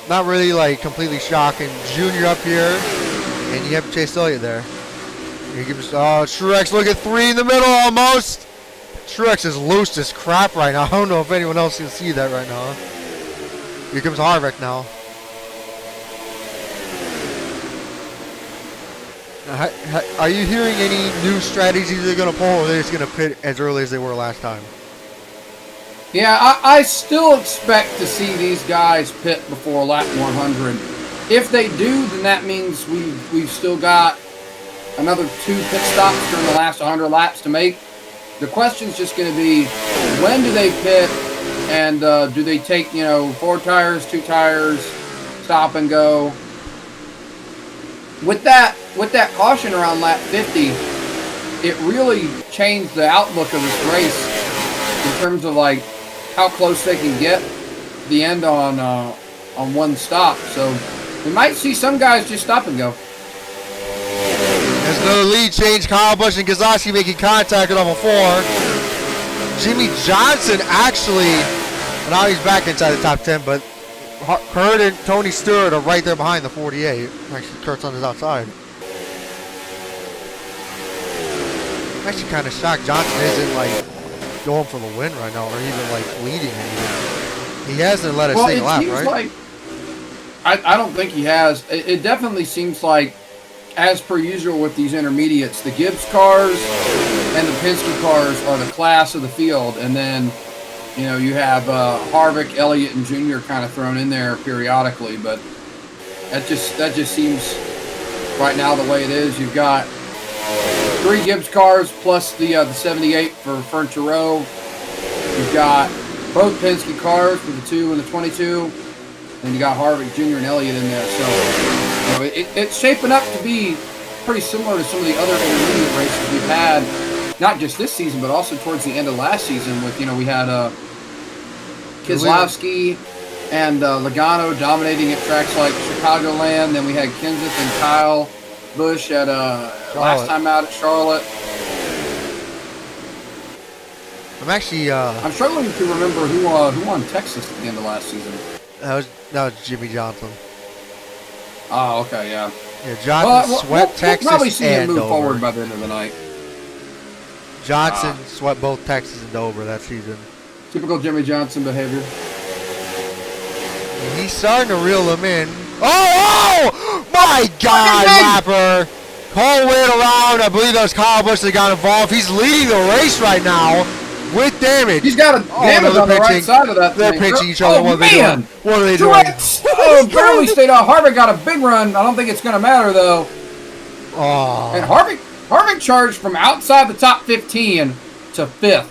Not really like completely shocking. Junior up here, and you have Chase Elliott there. You give us, Truex look at 3 in the middle almost. Truex is loose as crap right now. I don't know if anyone else can see that right now. Here comes Harvick now. Are you hearing any new strategies they're going to pull, or are they just going to pit as early as they were last time? Yeah, I still expect to see these guys pit before lap 100. If they do, then that means we've still got another 2 pit stops during the last 100 laps to make. The question's just going to be, when do they pit, and do they take, 4 tires, 2 tires, stop and go? With that caution around lap 50, it really changed the outlook of this race in terms of like how close they can get the end on one stop. So we might see some guys just stop and go. There's another lead change. Kyle Busch and Keselowski making contact at level 4. Jimmie Johnson actually, now he's back inside the top 10, but Kurt and Tony Stewart are right there behind the 48. Actually, Kurt's on his outside. I'm actually kind of shocked Johnson isn't like going for the win right now, or even like leading anything. He hasn't let a single lap, right? Like, I don't think he has. It definitely seems like, as per usual with these intermediates, the Gibbs cars and the Penske cars are the class of the field, and then you have Harvick, Elliott, and Jr. kind of thrown in there periodically, but that just seems right now the way it is. You've got 3 Gibbs cars plus the 78 for Furniture Row. You've got both Penske cars with the 2 and the 22, and you got Harvick, Jr. and Elliott in there. So it's shaping up to be pretty similar to some of the other intermediate races we've had. Not just this season, but also towards the end of last season with, we had Keselowski and Logano dominating at tracks like Chicagoland. Then we had Kenseth and Kyle Busch at last time out at Charlotte. I'm struggling to remember who won Texas at the end of last season. That was Jimmie Johnson. Oh, okay, yeah. Yeah, Johnson swept Texas we'll probably see him move Dover. forward by the end of the night. Johnson swept both Texas and Dover that season. Typical Jimmie Johnson behavior. And he's starting to reel them in. Oh my God, Lapper! Whole way around. I believe that was Kyle Busch that got involved. He's leading the race right now with damage. He's got a damage on the right side of that they're thing. They're pinching each other. What are they doing? Barely stayed out. Harvick got a big run. I don't think it's going to matter, though. Oh. And Harvick charged from outside the top 15 to 5th.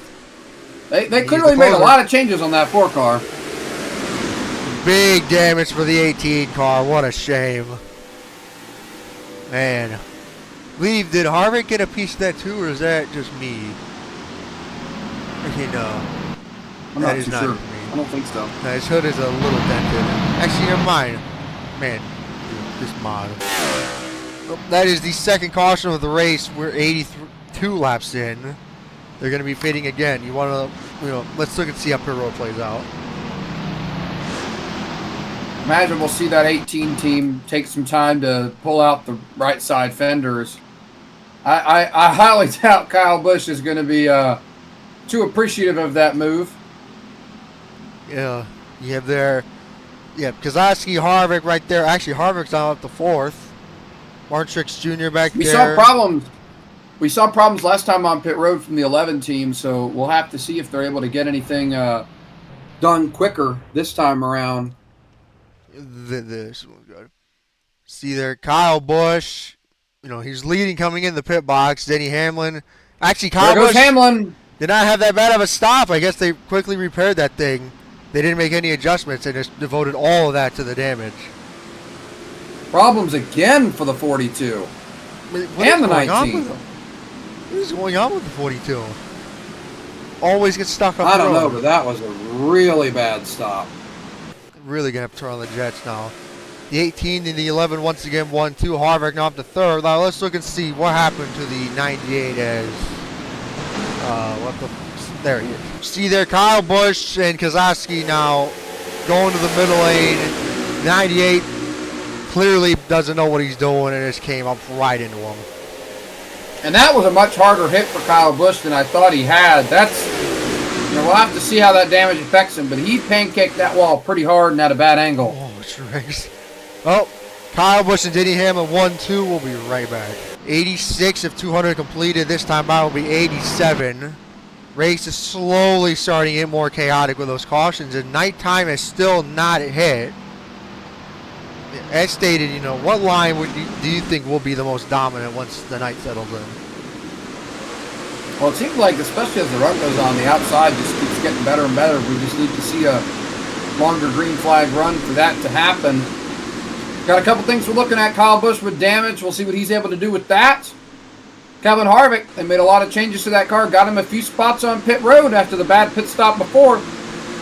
They clearly made a lot of changes on that 4 car. Big damage for the 18 car. What a shame. Man. Did Harvick get a piece of that too, or is that just me? Okay, no. I'm not too sure. I don't think so. No, his hood is a little dented. Actually, never mind. Man, this mod. That is the second caution of the race. We're 82 laps in. They're going to be pitting again. You want to, let's look and see how pit road plays out. Imagine we'll see that 18 team take some time to pull out the right side fenders. I highly doubt Kyle Busch is going to be too appreciative of that move. Yeah, you have there, Keselowski, Harvick right there. Actually, Harvick's now up to 4th. Truex Jr. back there. We saw problems last time on pit road from the 11 team, so we'll have to see if they're able to get anything done quicker this time around. This one's good. See there, Kyle Busch. He's leading coming in the pit box. Denny Hamlin. Actually, Kyle Busch Hamlin did not have that bad of a stop. I guess they quickly repaired that thing. They didn't make any adjustments and just devoted all of that to the damage. Problems again for the 42. And the 19. What is going on with the 42? Always gets stuck up. I don't know, but that was a really bad stop. Really going to have to turn on the jets now. The 18 and the 11 once again 1-2. Harvick now up to 3rd. Now let's look and see what happened to the 98 as... there he is. See there, Kyle Busch and Keselowski now going to the middle lane. 98 clearly doesn't know what he's doing and just came up right into him. And that was a much harder hit for Kyle Busch than I thought he had. We'll have to see how that damage affects him, but he pancaked that wall pretty hard and at a bad angle. Oh, Truex. Oh, Kyle Busch and Denny Hamlin 1-2. We'll be right back. 86 of 200 completed. This time by will be 87. Race is slowly starting to get more chaotic with those cautions, and nighttime is still not hit. As stated, what line do you think will be the most dominant once the night settles in? Well, it seems like, especially as the run goes on, the outside just keeps getting better and better. We just need to see a longer green flag run for that to happen. Got a couple things we're looking at. Kyle Busch with damage. We'll see what he's able to do with that. Kevin Harvick, they made a lot of changes to that car. Got him a few spots on pit road after the bad pit stop before.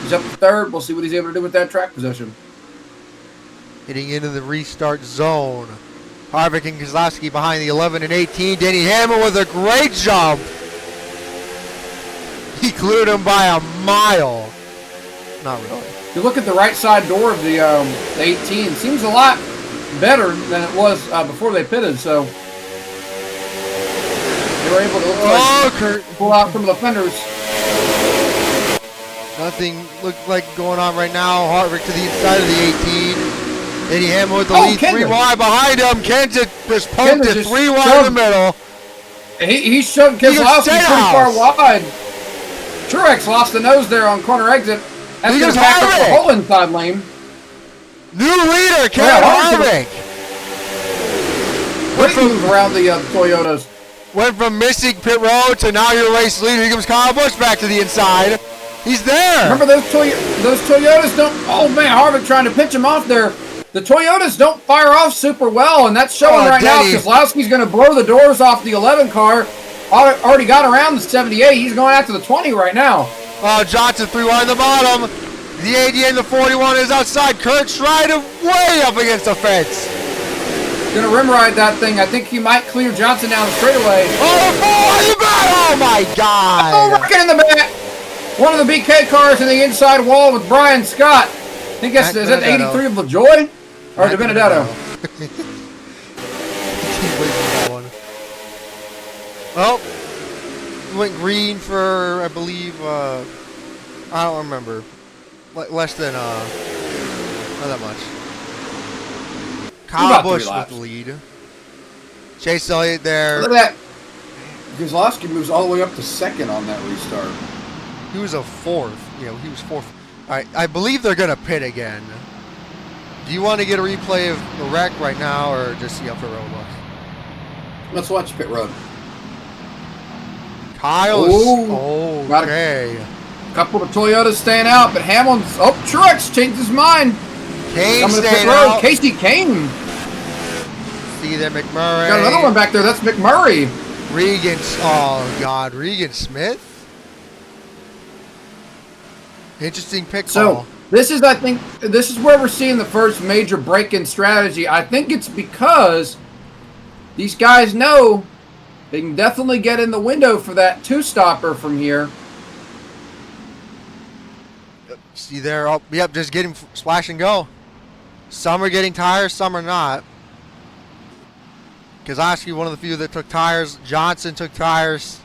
He's up to 3rd. We'll see what he's able to do with that track position. Getting into the restart zone. Harvick and Keselowski behind the 11 and 18. Denny Hamlin with a great jump. He cleared him by a mile. Not really. If you look at the right side door of the 18, seems a lot better than it was before they pitted, so they were able to pull out some of the fenders. Nothing looked like going on right now. Harvick to the inside of the 18. Denny Hamlin with the lead, Kenseth. 3 wide behind him. Kenseth just poked it 3 wide in the middle. He shoved Keselowski pretty far wide. Truex lost the nose there on corner exit. That's going to back up the whole inside lane. New leader, Kevin Harvick. Great move around the Toyotas. Went from missing pit road to now your race leader. Here comes Kyle Busch back to the inside. He's there. Remember those Toyotas don't... Oh, man, Harvick trying to pitch him off there. The Toyotas don't fire off super well, and that's showing right now. Keselowski's going to blow the doors off the 11 car. Already got around the 78. He's going after the 20 right now. Oh, Johnson 3 wide on the bottom. The 80 and the 41 is outside. Kurt Schreider way up against the fence. Going to rim ride that thing. I think he might clear Johnson down the straightaway. Oh my God. Oh, rocking in the back. One of the BK cars in the inside wall with Brian Scott. I think that's, is that 83 of LaJoy? Or De Benedetto? Well, went green for, I believe, I don't remember. Less than, not that much. Kyle Busch with the lead. Chase Elliott there. Look at that. Keselowski moves all the way up to 2nd on that restart. He was a 4th. Yeah, he was 4th. All right, I believe they're going to pit again. Do you want to get a replay of the wreck right now or just see how pit road looks? Let's watch pit road. Kyle is... Oh, okay. couple of Toyotas staying out, but Hamlin's... Oh, Truex changed his mind. Kahne Coming to pit staying road. out. Kasey Kahne. See there, McMurray. Got another one back there. That's McMurray. Regan. Oh, God. Regan Smith? Interesting pick call. So, this is, I think, this is where we're seeing the first major break-in strategy. I think it's because these guys know they can definitely get in the window for that two-stopper from here. See there. Oh, yep, just getting splash and go. Some are getting tires, some are not. Keselowski, one of the few that took tires. Johnson took tires.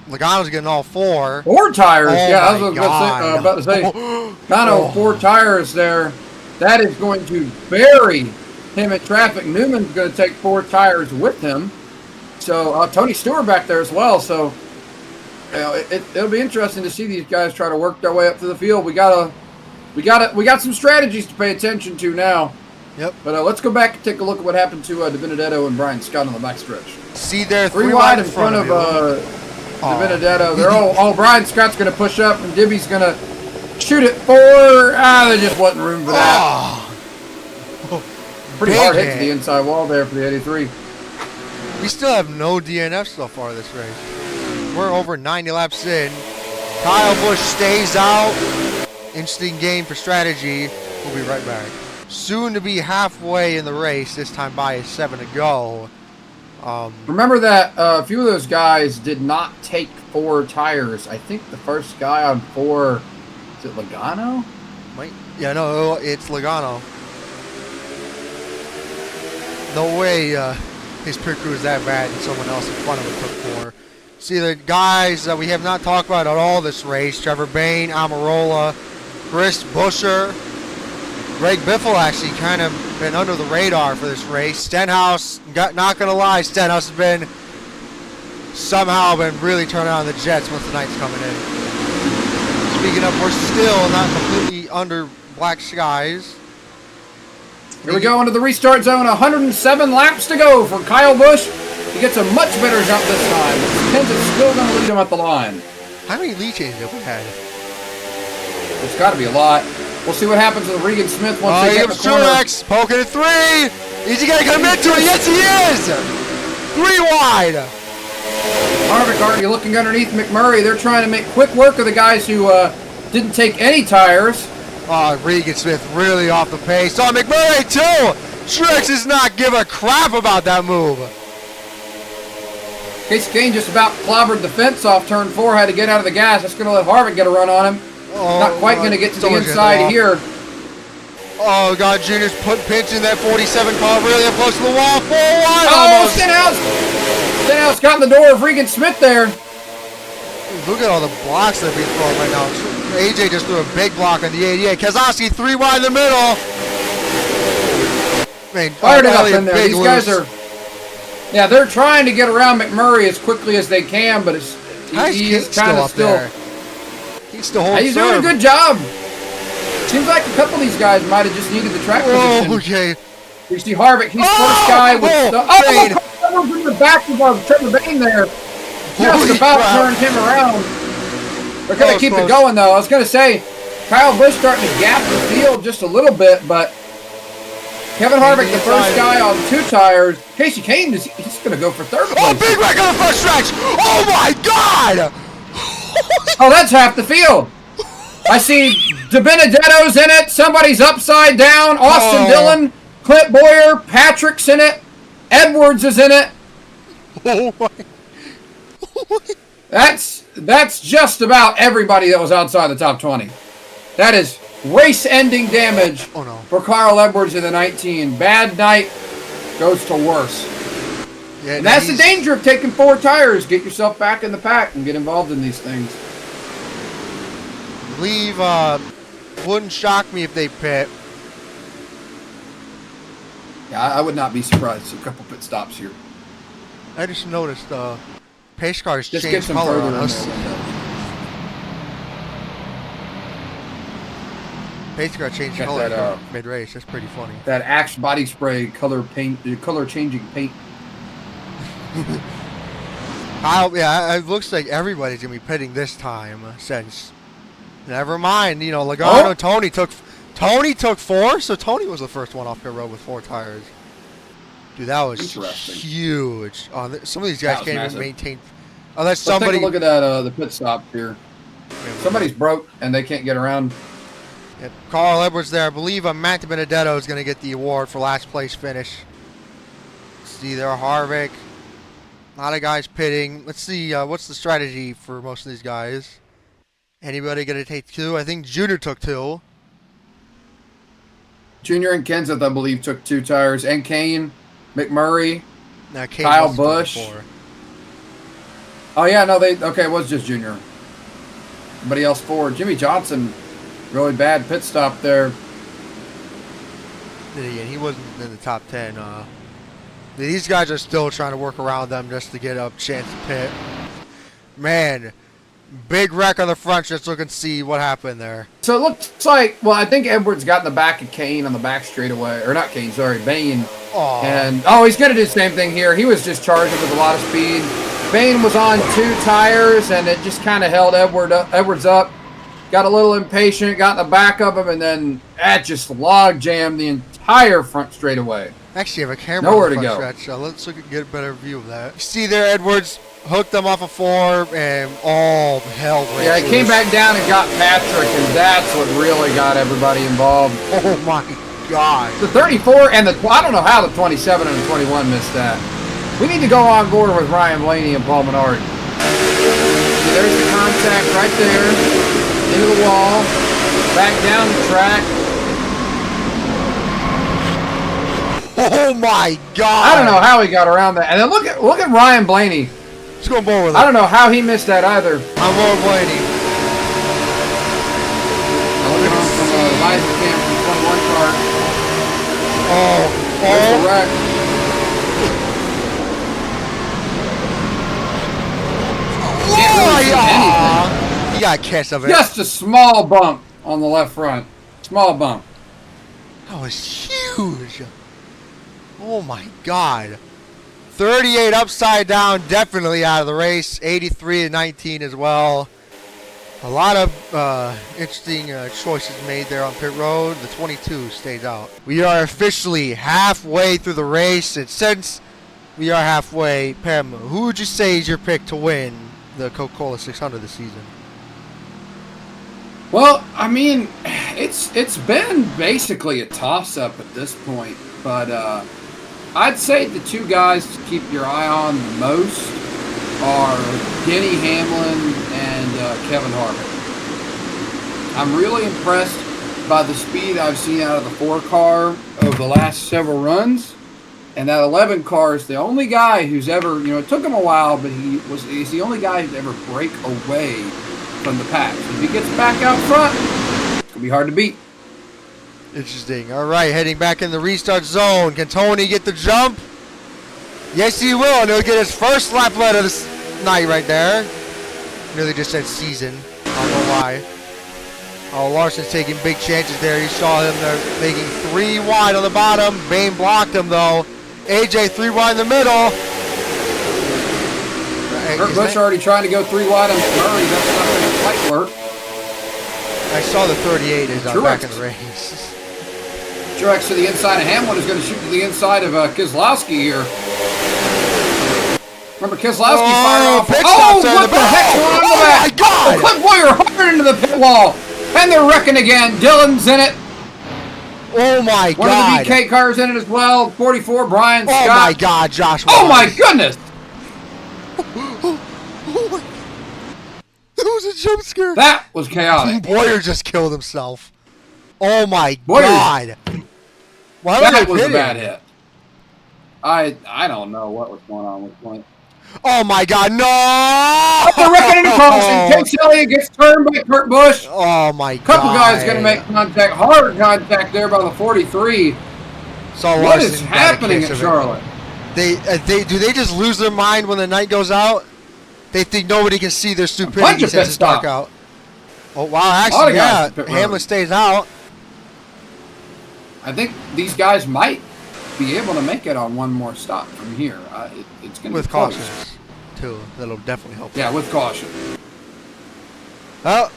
Logano's getting all 4. 4 tires. Oh Yeah, I was my about to say. Logano, Oh. 4 tires there. That is going to bury him in traffic. Newman's going to take 4 tires with him. So Tony Stewart back there as well. So it'll be interesting to see these guys try to work their way up to the field. We got some strategies to pay attention to now. Yep. But let's go back and take a look at what happened to DiBenedetto and Brian Scott on the backstretch. See there, 3 wide in front of DiBenedetto. They're all Brian Scott's going to push up and Dibby's going to shoot it 4. There just wasn't room for that. Pretty hard hit to the inside wall there for the 83. We still have no DNF so far this race. We're over 90 laps in. Kyle Busch stays out. Interesting game for strategy. We'll be right back. Soon to be halfway in the race. This time by is 7 to go. Remember that a few of those guys did not take 4 tires. I think the first guy on 4, is it Logano? Yeah, no, it's Logano. No way his pit crew is that bad and someone else in front of him took 4. See the guys that we have not talked about at all this race. Trevor Bayne, Almirola, Chris Buescher. Greg Biffle actually kind of been under the radar for this race. Stenhouse, not going to lie, Stenhouse has somehow been really turning on the jets once the night's coming in. Speaking of, we're still not completely under black skies. Here we go into the restart zone. 107 laps to go for Kyle Busch. He gets a much better jump this time. Kenseth's still going to lead him at the line. How many lead changes have we had? There's got to be a lot. We'll see what happens with Regan Smith once they get the corner. Truex poking at 3. Is he going to commit to it? Yes, he is. 3 wide. Harvick already looking underneath McMurray. They're trying to make quick work of the guys who didn't take any tires. Oh, Regan Smith really off the pace. Oh, McMurray too. Truex does not give a crap about that move. Kasey Kahne just about clobbered the fence off turn 4. Had to get out of the gas. That's going to let Harvick get a run on him. Not quite going to get to the inside here. Oh, God, Junior's pinching that 47 car really up close to the wall. 4 wide Oh, almost. Stenhouse got in the door of Regan Smith there. Look at all the blocks that are being thrown right now. AJ just threw a big block on the 88. Keselowski 3 wide in the middle. Man, Fired it up in there. These guys are... Yeah, they're trying to get around McMurray as quickly as they can, but he's kind of still... He's still holding He's doing a good job. Seems like a couple of these guys might have just needed the track position. Okay. You see Harvick, he's first guy with in the back of Trevor Bayne there. Just about turned him around. They're going to keep it going, though. I was going to say, Kyle Busch starting to gap the field just a little bit, but Kevin Harvick, the first guy on 2 tires. Kasey Kahne, he's going to go for 3rd place. Oh, big wreck on the first stretch. Oh, my God. Oh, that's half the field. I see DiBenedetto's in it. Somebody's upside down. Austin Dillon, Clint Boyer, Patrick's in it. Edwards is in it. Oh, my. That's just about everybody that was outside the top 20. That is race-ending damage for Carl Edwards in the 19. Bad night goes to worse. Yeah, and that's the danger of taking 4 tires. Get yourself back in the pack and get involved in these things. I believe wouldn't shock me if they pit. Yeah, I would not be surprised. A couple pit stops here. I just noticed pace cars Just changed get some color further on in us. there. Pace car changed Got color that, mid-race. That's pretty funny. That Axe body spray color changing paint. Yeah, it looks like everybody's gonna be pitting this time since Never mind. You know, Logano, Oh. Tony took 4, so Tony was the first one off pit road with 4 tires. Dude, that was Interesting. huge. Some of these guys That was can't massive. even maintain. Unless Let's somebody. take a look at that, the pit stop here. Somebody's broke and they can't get around. Yep, Carl Edwards there. I believe Matt Benedetto is going to get the award for last place finish. Let's see there, Harvick. A lot of guys pitting. Let's see, what's the strategy for most of these guys? Anybody going to take 2? I think Junior took 2. Junior and Kenseth, I believe, took 2 tires. And Kane, McMurray, Now, Kyle Busch. Oh, yeah, no, okay, it was just Junior. Everybody else 4. Jimmie Johnson, really bad pit stop there. He wasn't in the top 10. These guys are still trying to work around them just to get a chance to pit. Man, big wreck on the front. Just look and see what happened there. So it looks like, well, I think Edwards got in the back of Kane on the back straightaway. Or not Kane, sorry, Bain. Aw. And, he's going to do the same thing here. He was just charging with a lot of speed. Bain was on 2 tires, and it just kind of held Edwards up. Got a little impatient, got in the back of him, and then that just log jammed the entire front straightaway. Actually, I have a camera Nowhere on the to front go. stretch. Let's look and get a better view of that. You see there, Edwards hooked them off a 4, and all hell breaks Yeah, he came loose. back down and got Patrick, and that's what really got everybody involved. Oh my God. The 34 and I don't know how the 27 and the 21 missed that. We need to go on board with Ryan Blaney and Paul Menard. See, there's the contact right there. Into the wall. Back down the track. Oh my God. I don't know how he got around that. And then look at Ryan Blaney. Let's go board with it. I don't know how he missed that either. I'm Lord Blaney. Look at him from the visor cam from 21 car. There's the wreck. Can't really see anything. He got catch of it. Just a small bump on the left front. Small bump. That was huge. Oh my God. 38 upside down, definitely out of the race. 83 and 19 as well. A lot of interesting choices made there on pit road. The 22 stays out. We are officially halfway through the race, and since we are halfway, Pam, who would you say is your pick to win the Coca-Cola 600 this season? Well, I mean, it's been basically a toss-up at this point, but I'd say the 2 guys to keep your eye on the most are Denny Hamlin and Kevin Harvick. I'm really impressed by the speed I've seen out of the 4 car over the last several runs, and that 11 car is the only guy who's ever, it took him a while, but he's the only guy who's ever break away from the pack. So if he gets back out front, it's going to be hard to beat. Interesting. All right, heading back in the restart zone. Can Tony get the jump? Yes, he will. And he'll get his first lap lead of this night right there. Nearly just said season. I don't know why. Oh, Larson's taking big chances there. You saw him there making 3 wide on the bottom. Bain blocked him, though. AJ 3 wide in the middle. Kurt Busch already trying to go 3 wide on Murray. That's not going to quite work. I saw the 38 is Truex. back in the race. Truex to the inside of Hamlin is going to shoot to the inside of Keselowski here. Remember, Keselowski fired off. pit Oh, stops there in what the the back. heck's going on in the Oh, back? my God. Oh, Cliff Boyer hard into the pit wall. And they're wrecking again. Dillon's in it. Oh, my One God. of the VK cars in it as well. 44, Brian Oh, Scott. my God, Josh. Oh, my goodness. That was a jump scare. That was chaotic. Boyer just killed himself. Oh my Boyer- God. Why That would they was a pit bad him? hit. I don't know what was going on with Point. Oh my God, no! They're wrecking into caution. Chase Elliott gets turned by Kurt Busch. Oh my God. Couple guys going to make contact, hard contact there by the 43. Saw What Larson is got a happening case at of it. Charlotte? Do they just lose their mind when the night goes out? They think nobody can see their bunch stupidity of since pit it's dark stops. out. Oh wow, A lot actually of yeah, guys pit road. Hamlin stays out. I think these guys might be able to make it on one more stop from here. It's going to With be close. cautions too. That'll definitely help. Yeah, with caution. Oh,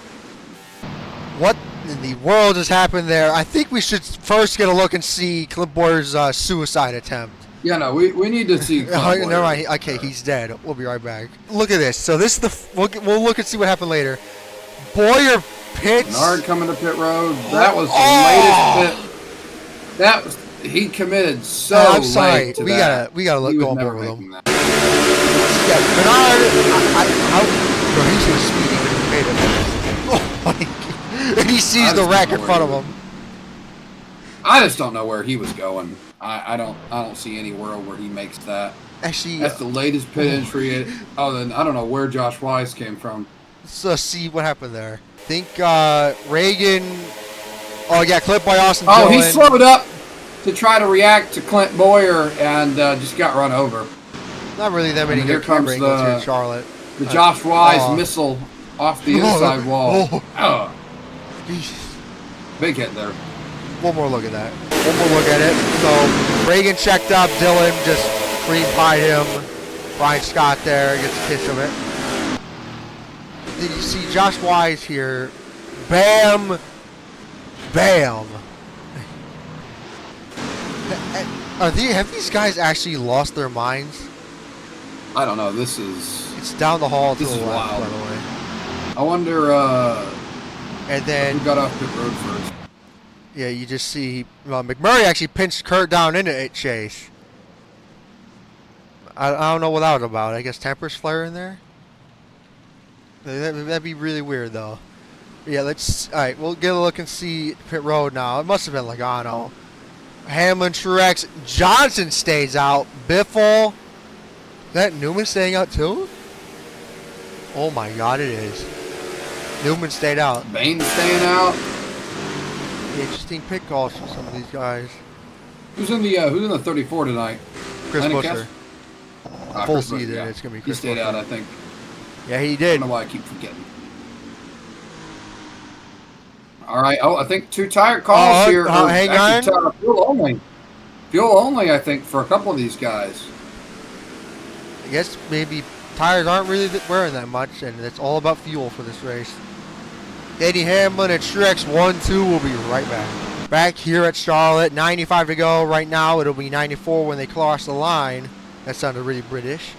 What in the world has happened there? I think we should first get a look and see Clint Bowyer's suicide attempt. Yeah, no, we need to see. Never mind. Okay, he's dead. We'll be right back. Look at this. So this is the. We'll look and see what happened later. Bowyer pits. Bernard coming to pit road. That was the latest pit. That was, he committed so I'm sorry. late to we that. gotta look He was go on never board with him. making that. Yeah, Bernard. Bro, he's just speeding when he made it. Oh my God. And he sees the wreck in front of him. I just don't know where he was going. I don't see any world where he makes that. Actually, that's the latest pit entry. Other than I don't know where Josh Wise came from. Let's see what happened there. I think Reagan. Oh yeah, clipped by Austin. Oh, Dillon. he slowed up to try to react to Clint Bowyer and just got run over. Not really that many here good comes angles here in Charlotte. The Josh Wise missile off the inside wall. Oh. Big hit there. One more look at that. One more look at it. So Reagan checked up. Dillon just free by him. Brian Scott there gets a kiss of it. Did you see Josh Wise here? Bam! Bam! Have these guys actually lost their minds? I don't know. This is... It's down the hall to this the is left, wild. by the way. I wonder and then who got off pit road first. Yeah, you just see McMurray actually pinched Kurt down into it, Chase. I don't know what that was about. I guess temper's flare in there? That'd be really weird, though. Yeah, let's... Alright, we'll get a look and see pit road now. It must have been Logano. Hamlin, Truex, Johnson stays out. Biffle. Is that Newman staying out, too? Oh, my God, it is. Newman stayed out. Bain staying out. Interesting pit calls from some of these guys. Who's in the 34 tonight? Chris Buescher. Full Chris season, yeah. it's going to be Chris He stayed Buescher. out, I think. Yeah, he I did. don't know why I keep forgetting. All right. Oh, I think 2 tire calls here. Hang on. Fuel only. Fuel only, I think, for a couple of these guys. I guess maybe tires aren't really wearing that much, and it's all about fuel for this race. Denny Hamlin and Truex 1-2 will be right back. Back here at Charlotte, 95 to go. Right now, it'll be 94 when they cross the line. That sounded really British.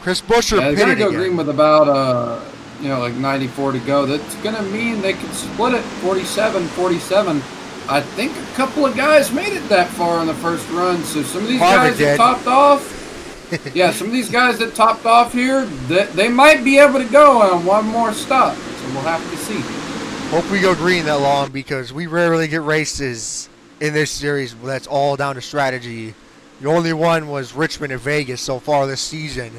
Chris Buescher they're pitted gonna go again. green with about like 94 to go. That's gonna mean they could split it 47-47. I think a couple of guys made it that far in the first run. So some of these guys that topped off. Yeah, some of these guys that topped off here, they might be able to go on one more stop. So we'll have to see. Hope we go green that long because we rarely get races in this series that's all down to strategy. The only one was Richmond and Vegas so far this season.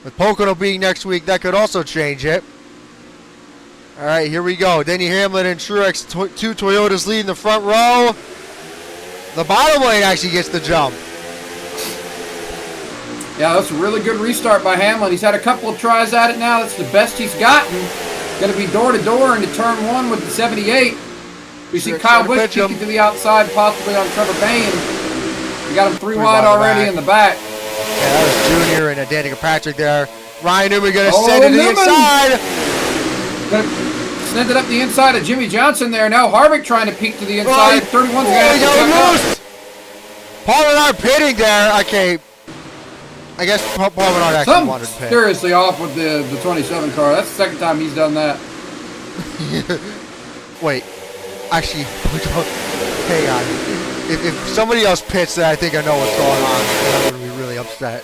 With Pocono being next week, that could also change it. All right, here we go. Denny Hamlin and Truex, 2 Toyotas leading the front row. The bottom lane actually gets the jump. Yeah, that's a really good restart by Hamlin. He's had a couple of tries at it now. That's the best he's gotten. Going to be door-to-door into turn 1 with the 78. We see Kyle Busch kicking to the outside, possibly on Trevor Bayne. We got him 3 wide already in the back. Yeah, that was Junior and Danica Patrick there. Ryan Newman going to send it to the inside. Going to send it up the inside of Jimmie Johnson there. Now Harvick trying to peek to the inside. 31's going to have to jump Paul Menard pitting there. Okay. I guess Paul Menard actually wanted to pit. Seriously off with the 27 car. That's the second time he's done that. Wait. Actually, hang on. If somebody else pits, then I think I know what's going on. And I'm going to be really upset.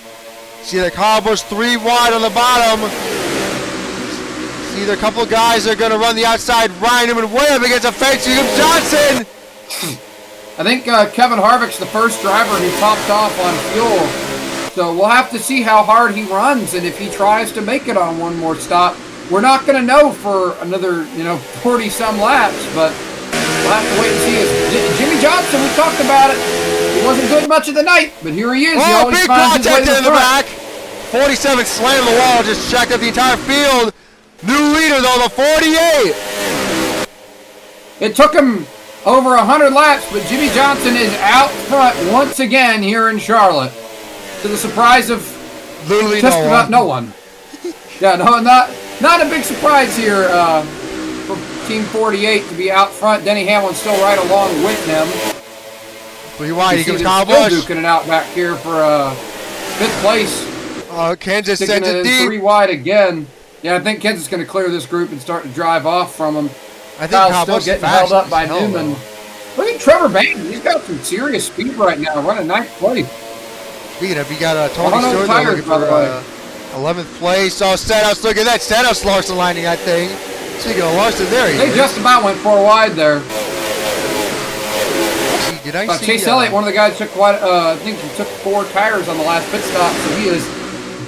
See the Kyle Busch 3 wide on the bottom. See there a couple of guys that are going to run the outside. Ryan Newman way up against a fence. Here comes Johnson. I think Kevin Harvick's the first driver who topped off on fuel. So we'll have to see how hard he runs and if he tries to make it on one more stop. We're not going to know for another, 40-some laps, but we'll have to wait and see. Jimmie Johnson, we talked about it. He wasn't good much of the night, but here he is. He always big finds his way contact to in the back. 47 slammed the wall, just checked up the entire field. New leader, though, the 48. It took him over 100 laps, but Jimmie Johnson is out front once again here in Charlotte. To the surprise of literally no one. Yeah, no, not a big surprise here Team 48 to be out front. Denny Hamlin still right along with them. Pretty wide. He goes Kyle Busch. duking it out back here for 5th place. Kenseth Sticking sends it it in deep. 3 wide again. Yeah, I think Kenseth's going to clear this group and start to drive off from him. I think Kyle's Kyle still Busch getting fast held up as by hell, Newman. though. Look at Trevor Bain. He's got some serious speed right now, running 9th place. Speaking of, you got Tony Logano Stewart tires, looking by the way. for 11th place. Oh, Stenhouse, look at that. Stenhouse Larson lining that thing. Speaking of Larson, there he They is. just about went 4 wide there. Did I see Chase Elliott, one of the guys, took I think he took 4 tires on the last pit stop, so he is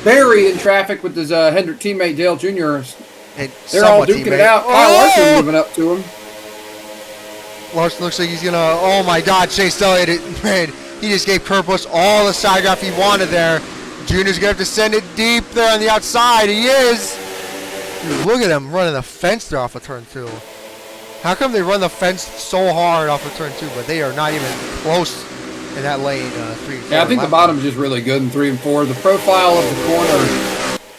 buried in traffic with his Hendrick teammate Dale Jr. They're all duking it out. Kyle Larson moving up to him. Larson looks like he's gonna. Oh my God, Chase Elliott, man, he just gave Kurt Busch all the side draft he wanted there. Junior's gonna have to send it deep there on the outside. He is. Dude, look at him running the fence there off of turn 2. How come they run the fence so hard off of turn 2, but they are not even close in that lane 3 and 4? Yeah, I think the bottom's just really good in 3 and 4. The profile of the corner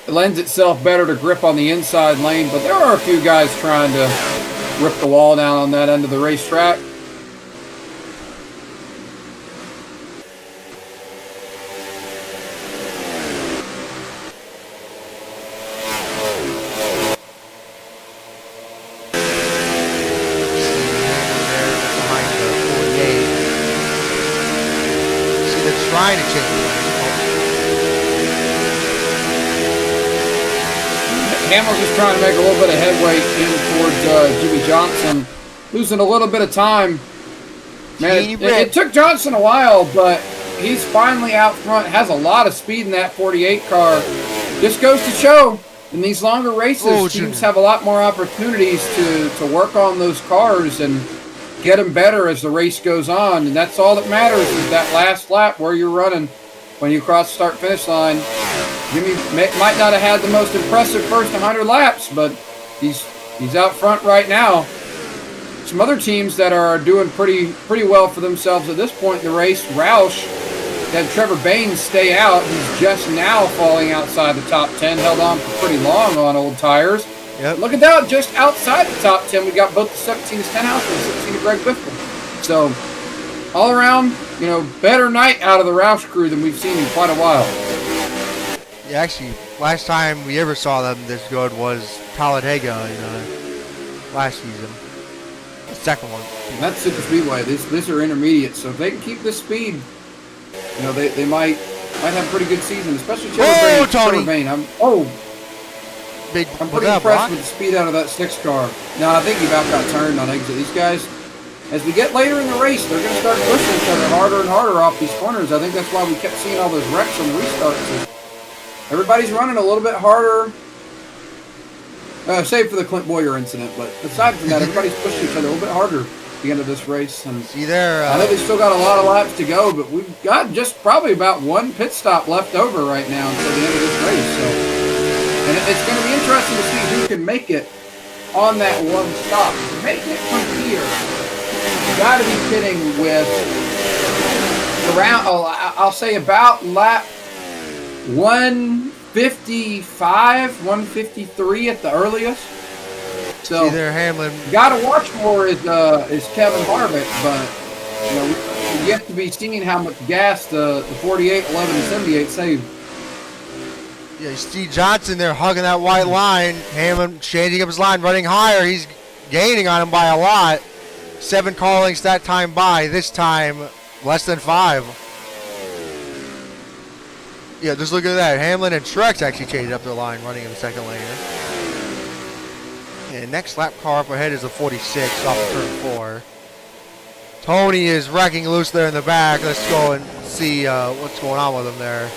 lends itself better to grip on the inside lane, but there are a few guys trying to rip the wall down on that end of the racetrack. Trying to change it. Hamlin's just trying to make a little bit of headway in towards Jimmie Johnson, losing a little bit of time. Man, it took Johnson a while, but he's finally out front, has a lot of speed in that 48 car. Just goes to show, in these longer races, teams have a lot more opportunities to work on those cars and get them better as the race goes on, and that's all that matters is that last lap where you're running when you cross the start-finish line. Jimmie might not have had the most impressive first 100 laps, but he's out front right now. Some other teams that are doing pretty well for themselves at this point in the race. Roush had Trevor Bain stay out. He's just now falling outside the top 10, held on for pretty long on old tires. Yep. Look at that, just outside the top 10, we got both the 17 to Stenhouse and the 16 to Greg Biffle. So, all around, better night out of the Roush crew than we've seen in quite a while. Yeah, actually, last time we ever saw them this good was Talladega last season. The second one. And that's Super Speedway. These are intermediate, so if they can keep this speed, they might have a pretty good season, especially Trevor Bain. I'm pretty impressed with the speed out of that 6 car. No, I think he about got turned on exit. These guys, as we get later in the race, they're going to start pushing each other harder and harder off these corners. I think that's why we kept seeing all those wrecks on the restarts. Everybody's running a little bit harder, save for the Clint Boyer incident. But aside from that, everybody's pushing each other a little bit harder at the end of this race. And see there, I know they still got a lot of laps to go, but we've got just probably about 1 pit stop left over right now until the end of this race. So. And it's going to be interesting to see who can make it on that 1 stop. To make it from here, you got to be pitting with around, I'll say about lap 155, 153 at the earliest. So there, Hamlin. Got to watch for is Kevin Harvick, but we yet to be seeing how much gas the 48, 11, and 78 saved. Yeah, you see Johnson there hugging that white line. Hamlin changing up his line, running higher. He's gaining on him by a lot. 7 callings that time by. This time, less than 5. Yeah, just look at that. Hamlin and Truex actually changed up their line, running in the second lane. And next lap car up ahead is the 46 off of turn 4. Tony is wrecking loose there in the back. Let's go and see what's going on with him there.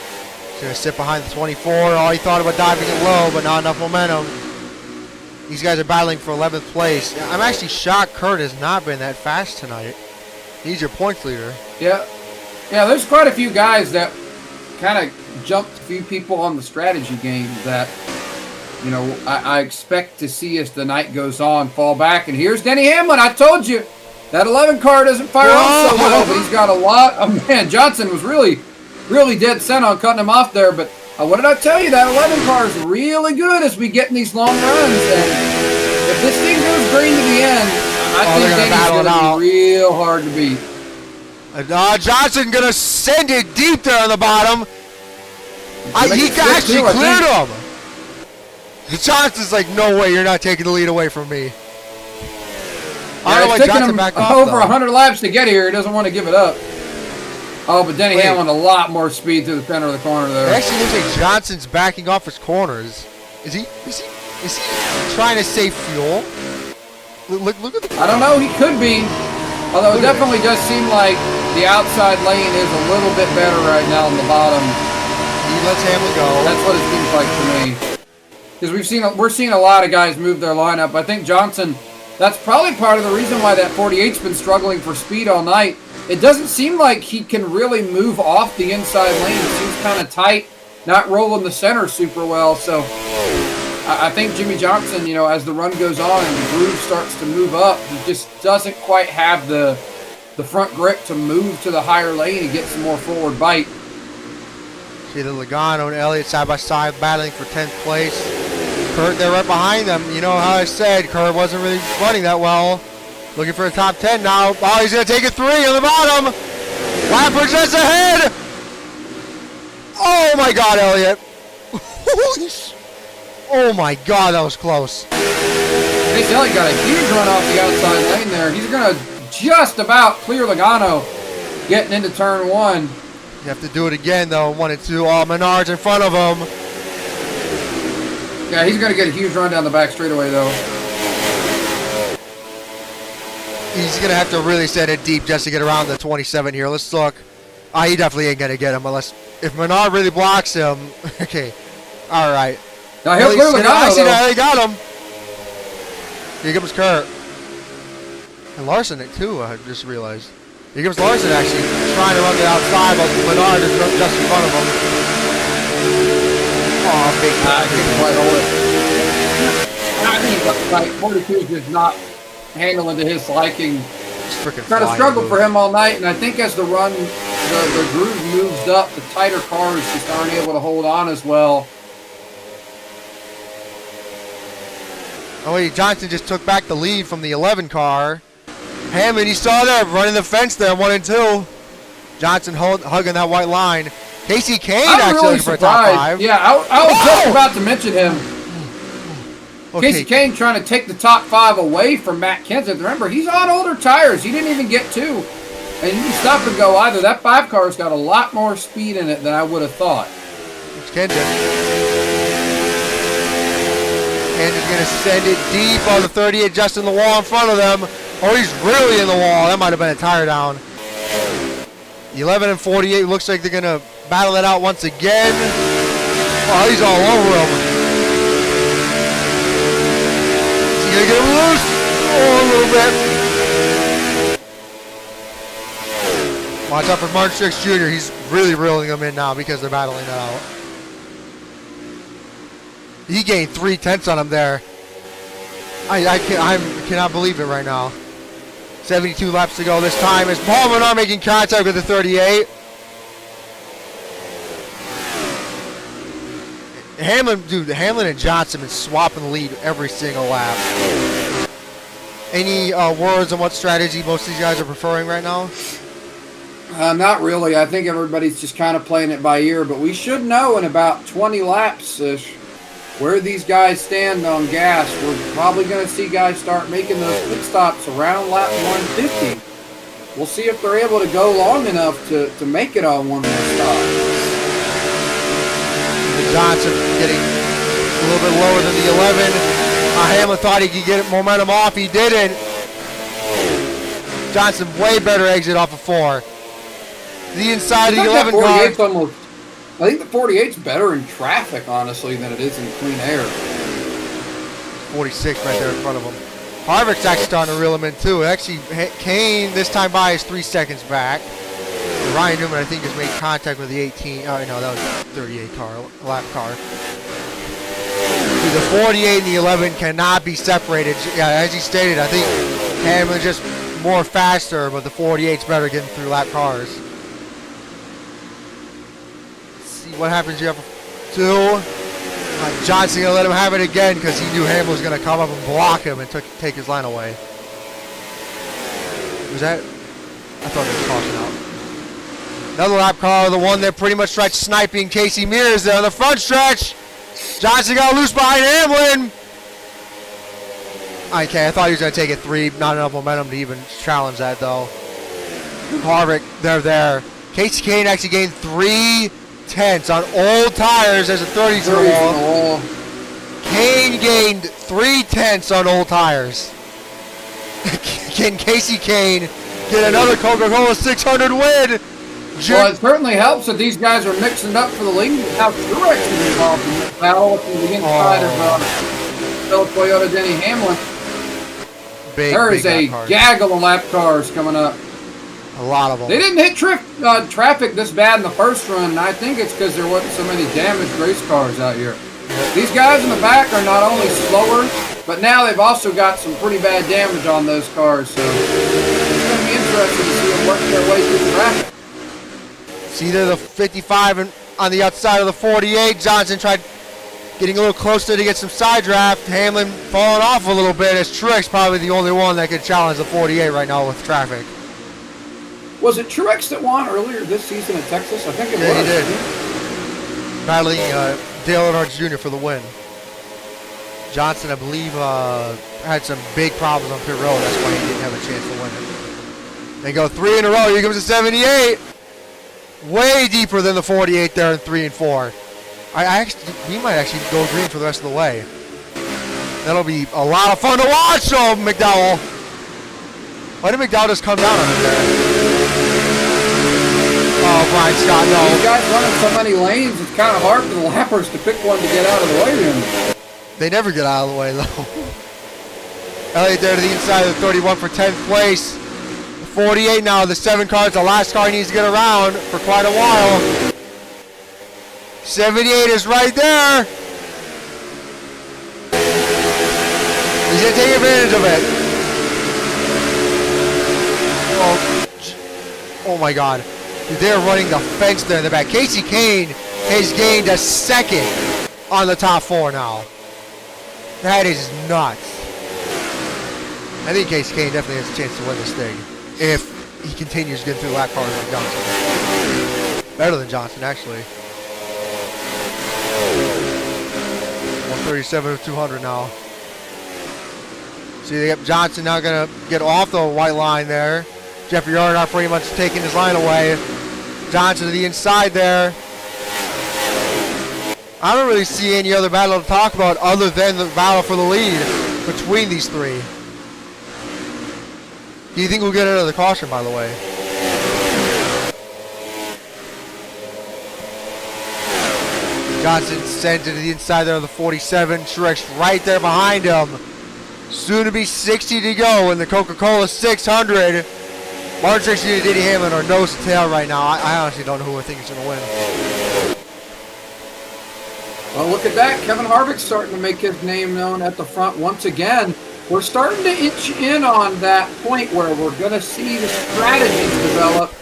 He's going to sit behind the 24. Oh, he thought about diving it low, but not enough momentum. These guys are battling for 11th place. I'm actually shocked Kurt has not been that fast tonight. He's your points leader. Yeah, there's quite a few guys that kind of jumped a few people on the strategy game that, I expect to see as the night goes on fall back. And here's Denny Hamlin. I told you, that 11 car doesn't fire off so well, but he's got a lot. Man, Johnson was really dead set on cutting him off there, but what did I tell you? That 11 car is really good as we get in these long runs, and If this thing goes green to the end, I think Denny's going to be real hard to beat. Johnson going to send it deep there on the bottom. He actually cleared him. Johnson's like, no way, you're not taking the lead away from me. I don't know why Johnson backed off, over 100 laps to get here. He doesn't want to give it up. Oh, but Denny Hamlin a lot more speed through the center of the corner there. It actually looks like Johnson's backing off his corners. Is he trying to save fuel? Look at the. I don't know. He could be. Although it definitely does seem like the outside lane is a little bit better right now on the bottom. He lets Hamlin go. That's what it seems like to me. Because we're seeing a lot of guys move their lineup. I think Johnson. That's probably part of the reason why that 48's been struggling for speed all night. It doesn't seem like he can really move off the inside lane. It seems kind of tight, not rolling the center super well. So I think Jimmie Johnson, you know, as the run goes on and the groove starts to move up, he just doesn't quite have the front grip to move to the higher lane and get some more forward bite. See the Logano and Elliott side by side battling for 10th place. Kurt, they're right behind them. You know how I said Kurt wasn't really running that well. Looking for a top 10 now. Oh, he's going to take a 3 on the bottom. Lampert just ahead. Oh, my God, Elliott. Oh, my God, that was close. Chase Elliott got a huge run off the outside lane there. He's going to just about clear Logano getting into turn 1. You have to do it again, though. 1 and 2. Oh, Menard's in front of him. Yeah, he's going to get a huge run down the back straightaway, though. He's going to have to really set it deep just to get around the 27 here. Let's look. He definitely ain't going to get him unless if Menard really blocks him. Okay. All right. Now he'll clear Logano, I see that. He got him. Here comes Kurt. And Larson, too, I just realized. Here comes Larson, actually, trying to run the outside, but Menard is just in front of him. Oh, big time. I think like 42 is just not handling to his liking. Freaking trying to struggle for him all night, and I think as the run, the groove moves up, the tighter cars just aren't able to hold on as well. Oh, wait, Johnson just took back the lead from the 11 car. Hamlin, you saw that, running the fence there, 1 and 2. Johnson hugging that white line. Kasey Kahne actually really for a top 5. Yeah, I was just about to mention him. Okay. Kasey Kahne trying to take the top 5 away from Matt Kenseth. Remember, he's on older tires. He didn't even get 2. And you can stop and go either. That 5 car's got a lot more speed in it than I would have thought. It's Kenseth. Kenseth's going to send it deep on the 38, just in the wall in front of them. Oh, he's really in the wall. That might have been a tire down. 11 and 48 looks like they're going to battle it out once again. Oh, he's all over him. Is he going to get him loose? Oh, a little bit. Watch out for Truex Jr. He's really reeling him in now because they're battling it out. He gained 3/10 on him there. I cannot believe it right now. 72 laps to go this time as Paul Menard making contact with the 38. Hamlin and Johnson have been swapping the lead every single lap. Any words on what strategy most of these guys are preferring right now? Not really. I think everybody's just kind of playing it by ear, but we should know in about 20 laps-ish where these guys stand on gas. We're probably going to see guys start making those pit stops around lap 150. We'll see if they're able to go long enough to make it on one more stop. Johnson getting a little bit lower than the 11. Hamlin thought he could get momentum off. He didn't. Johnson way better exit off of 4. The inside of the 11 car. I think the 48's better in traffic, honestly, than it is in clean air. 46 right there in front of him. Harvick's actually starting to reel him in, too. Actually, Kahne this time by is 3 seconds back. And Ryan Newman, I think, has made contact with the 18. Oh, no, that was 38 lap car. The 48 and the 11 cannot be separated. Yeah, as he stated, I think Hamlin's just more faster, but the 48's better getting through lap cars. What happens? You have 2. Johnson gonna let him have it again because he knew Hamlin was gonna come up and block him and take his line away. Was that? I thought they were caution out. Another lap car, the one that pretty much tried sniping Casey Mears there on the front stretch. Johnson got loose behind Hamlin. Okay, I thought he was gonna take it 3, not enough momentum to even challenge that though. Harvick, they're there. Kasey Kahne actually gained 3 tenths on old tires as a 30s in the wall. Kahne gained 3 tenths on old tires. Can Kasey Kahne get another Coca-Cola 600 win? Well, it certainly helps that these guys are mixing up for the lead. How Truex is involved in this battle from the inside of Toyota Denny Hamlin. There is a gaggle of lap cars coming up. A lot of them. They didn't hit traffic this bad in the first run, and I think it's because there wasn't so many damaged race cars out here. These guys in the back are not only slower, but now they've also got some pretty bad damage on those cars, so it's going to be interesting to see them work their way through the traffic. See there the 55 and on the outside of the 48. Johnson tried getting a little closer to get some side draft. Hamlin falling off a little bit as Truex probably the only one that could challenge the 48 right now with traffic. Was it Truex that won earlier this season in Texas? I think it was. Yeah, he did. Battling Dillon Earnhardt Jr. for the win. Johnson, I believe, had some big problems on pit road. That's why he didn't have a chance to win it. They go 3 in a row. Here comes the 78. Way deeper than the 48 there in 3 and 4. We might actually go green for the rest of the way. That'll be a lot of fun to watch. Oh, McDowell. Why did McDowell just come down on him there? Oh, Brian Scott, no. These guys running so many lanes, it's kind of hard for the lappers to pick one to get out of the way in. They never get out of the way, though. Elliott there to the inside of the 31 for 10th place. 48 now, the 7 cars, the last car he needs to get around for quite a while. 78 is right there. He's going to take advantage of it. Oh my God. They're running the fence there in the back. Kasey Kahne has gained a 2nd on the top 4 now. That is nuts. I think Kasey Kahne definitely has a chance to win this thing if he continues getting through lap cars like Johnson. Better than Johnson, actually. 137 of 200 now. See, they got Johnson now going to get off the white line there. Jeffrey Earnhardt pretty much taking his line away. Johnson to the inside there. I don't really see any other battle to talk about other than the battle for the lead between these 3. Do you think we'll get another caution, by the way? Johnson sends it to the inside there of the 47. Truex right there behind him. Soon to be 60 to go in the Coca-Cola 600. Martin Truex Jr. and Denny Hamlin are nose to tail right now. I honestly don't know who I think is going to win. Well, look at that. Kevin Harvick's starting to make his name known at the front once again. We're starting to inch in on that point where we're going to see the strategies develop.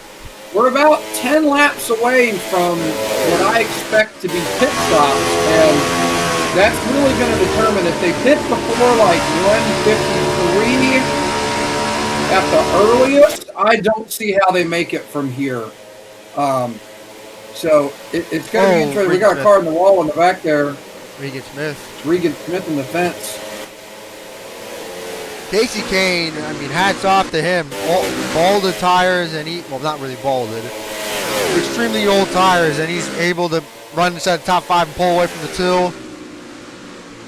We're about 10 laps away from what I expect to be pit stops, and that's really going to determine if they pit before like 153 at the earliest. I don't see how they make it from here. So it's going to be interesting. We got a car in the wall in the back there. Regan Smith. It's Regan Smith in the fence. Kasey Kahne, I mean, hats off to him. Balded tires, and well, not really balded. Extremely old tires, and he's able to run inside the top 5 and pull away from the 2.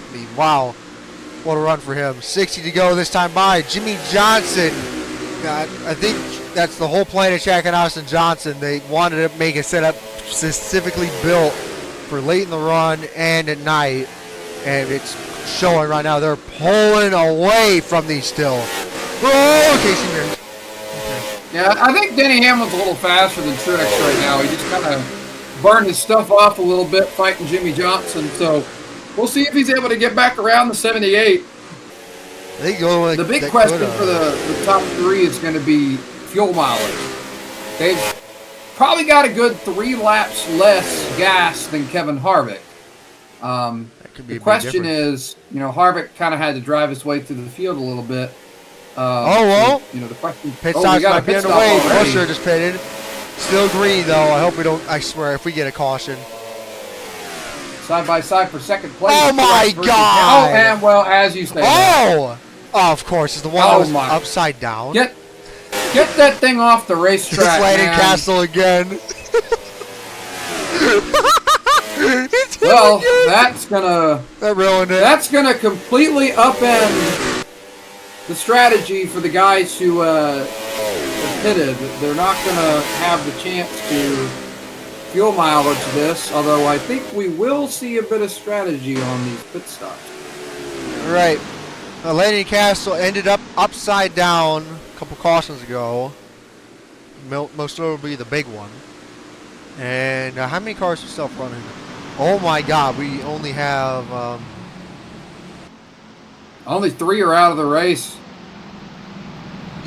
I mean, wow. What a run for him. 60 to go this time by. Jimmie Johnson. I think that's the whole plan of Shaq and Austin Johnson. They wanted to make a setup specifically built for late in the run and at night. And it's showing right now. They're pulling away from these still. Oh, Casey Mears. Okay. Yeah, I think Denny Hamlin's a little faster than Truex right now. He just kind of burned his stuff off a little bit fighting Jimmie Johnson. So we'll see if he's able to get back around the 78. The big question for the top 3 is going to be fuel mileage. They've probably got a good 3 laps less gas than Kevin Harvick. The question is, Harvick kind of had to drive his way through the field a little bit. The question. Pit stops might be underway. Buescher just pitted. Still green though. I hope we don't. I swear, if we get a caution. Side by side for second place. Oh my God! Oh, and well, as you say. Oh, of course, it's the one that was upside down. Get that thing off the racetrack. It's landing Castle again. Well, that's gonna. That ruined it. That's gonna completely upend the strategy for the guys who pitted. They're not gonna have the chance to fuel mileage this, although I think we will see a bit of strategy on these pit stops. Right. Landing Castle ended up upside down a couple cautions ago. Most notably the big one. And how many cars are still running? Oh my God, we only have... only 3 are out of the race.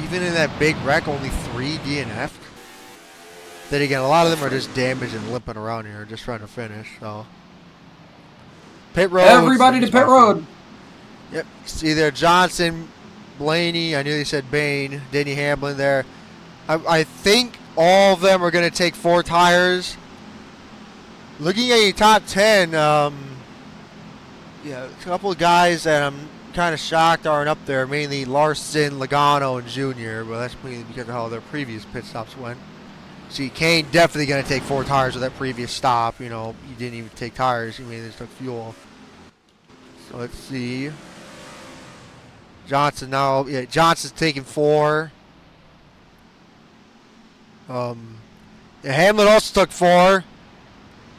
Even in that big wreck, only 3 DNF'd. Then again, a lot of them are just damaged and limping around here, just trying to finish. So, pit road. Everybody to pit road. Yep. It's either Johnson, Blaney. I knew they said Bain, Denny Hamlin there. I think all of them are going to take 4 tires. Looking at your top 10, a couple of guys that I'm kind of shocked aren't up there. Mainly Larson, Logano, and Jr. But that's mainly because of how their previous pit stops went. See, Kahne definitely going to take 4 tires with that previous stop. He didn't even take tires. He mainly just took fuel. So let's see. Johnson now. Yeah, Johnson's taking 4. Hamlin also took 4.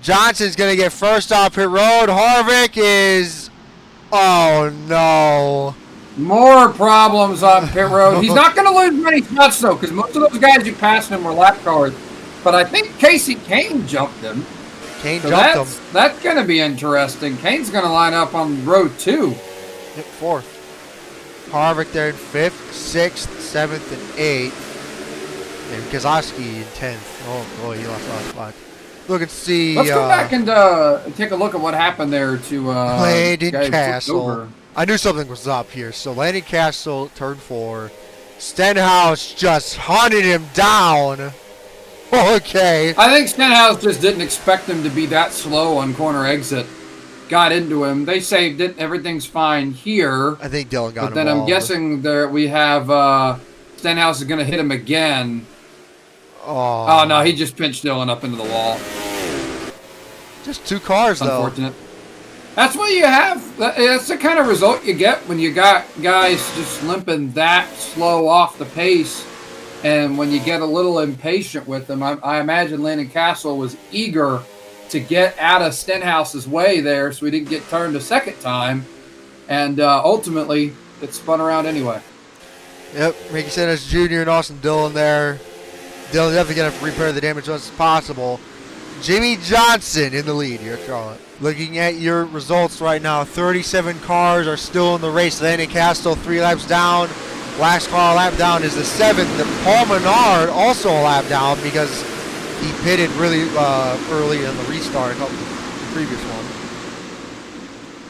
Johnson's going to get first off pit road. Harvick is... Oh, no. More problems on pit road. He's not going to lose many spots, though, because most of those guys who passed him were lap cars. But I think Kasey Kahne jumped him. Kahne jumped him. That's going to be interesting. Kane's going to line up on road 2. Yep, 4th. Harvick there in 5th, 6th, 7th, and 8th. And Keselowski in 10th. Oh, boy, he lost a lot of spots. Look and see. Let's go back and take a look at what happened there to Landon Castle. I knew something was up here. So Landon Castle, turn 4. Stenhouse just hunted him down. Okay. I think Stenhouse just didn't expect him to be that slow on corner exit. Got into him. They saved it. Everything's fine here. I think Dillon got him. But then I'm guessing there we have Stenhouse is going to hit him again. Oh, no, he just pinched Dillon up into the wall. Just 2 cars, though. Unfortunate. That's what you have. That's the kind of result you get when you got guys just limping that slow off the pace. And when you get a little impatient with them, I imagine Landon Castle was eager to get out of Stenhouse's way there so he didn't get turned a second time. And ultimately, it spun around anyway. Yep, Ricky Stenhouse Jr. and Austin Dillon there. Dillon definitely going to have to repair the damage as much as possible. Jimmie Johnson in the lead here, Charlotte. Looking at your results right now, 37 cars are still in the race. Landon Castle 3 laps down. Last car lap down is the 7th. Paul Menard also a lap down because he pitted really early in the restart of the previous one.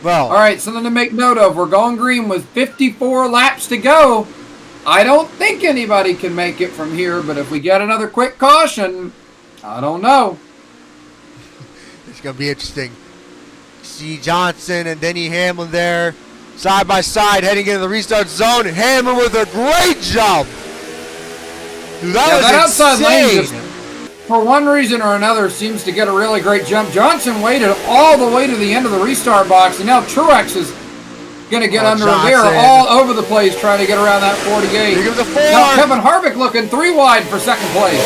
Well, all right, something to make note of. We're going green with 54 laps to go. I don't think anybody can make it from here, but if we get another quick caution, I don't know. It's going to be interesting. See Johnson and Denny Hamlin there, side by side, heading into the restart zone. Hamlin with a great jump. Dude, that outside lane just, for one reason or another, seems to get a really great jump. Johnson waited all the way to the end of the restart box, and now Truex is going to get under there all over the place trying to get around that 48. Here comes a 4. Now Kevin Harvick looking 3 wide for second place.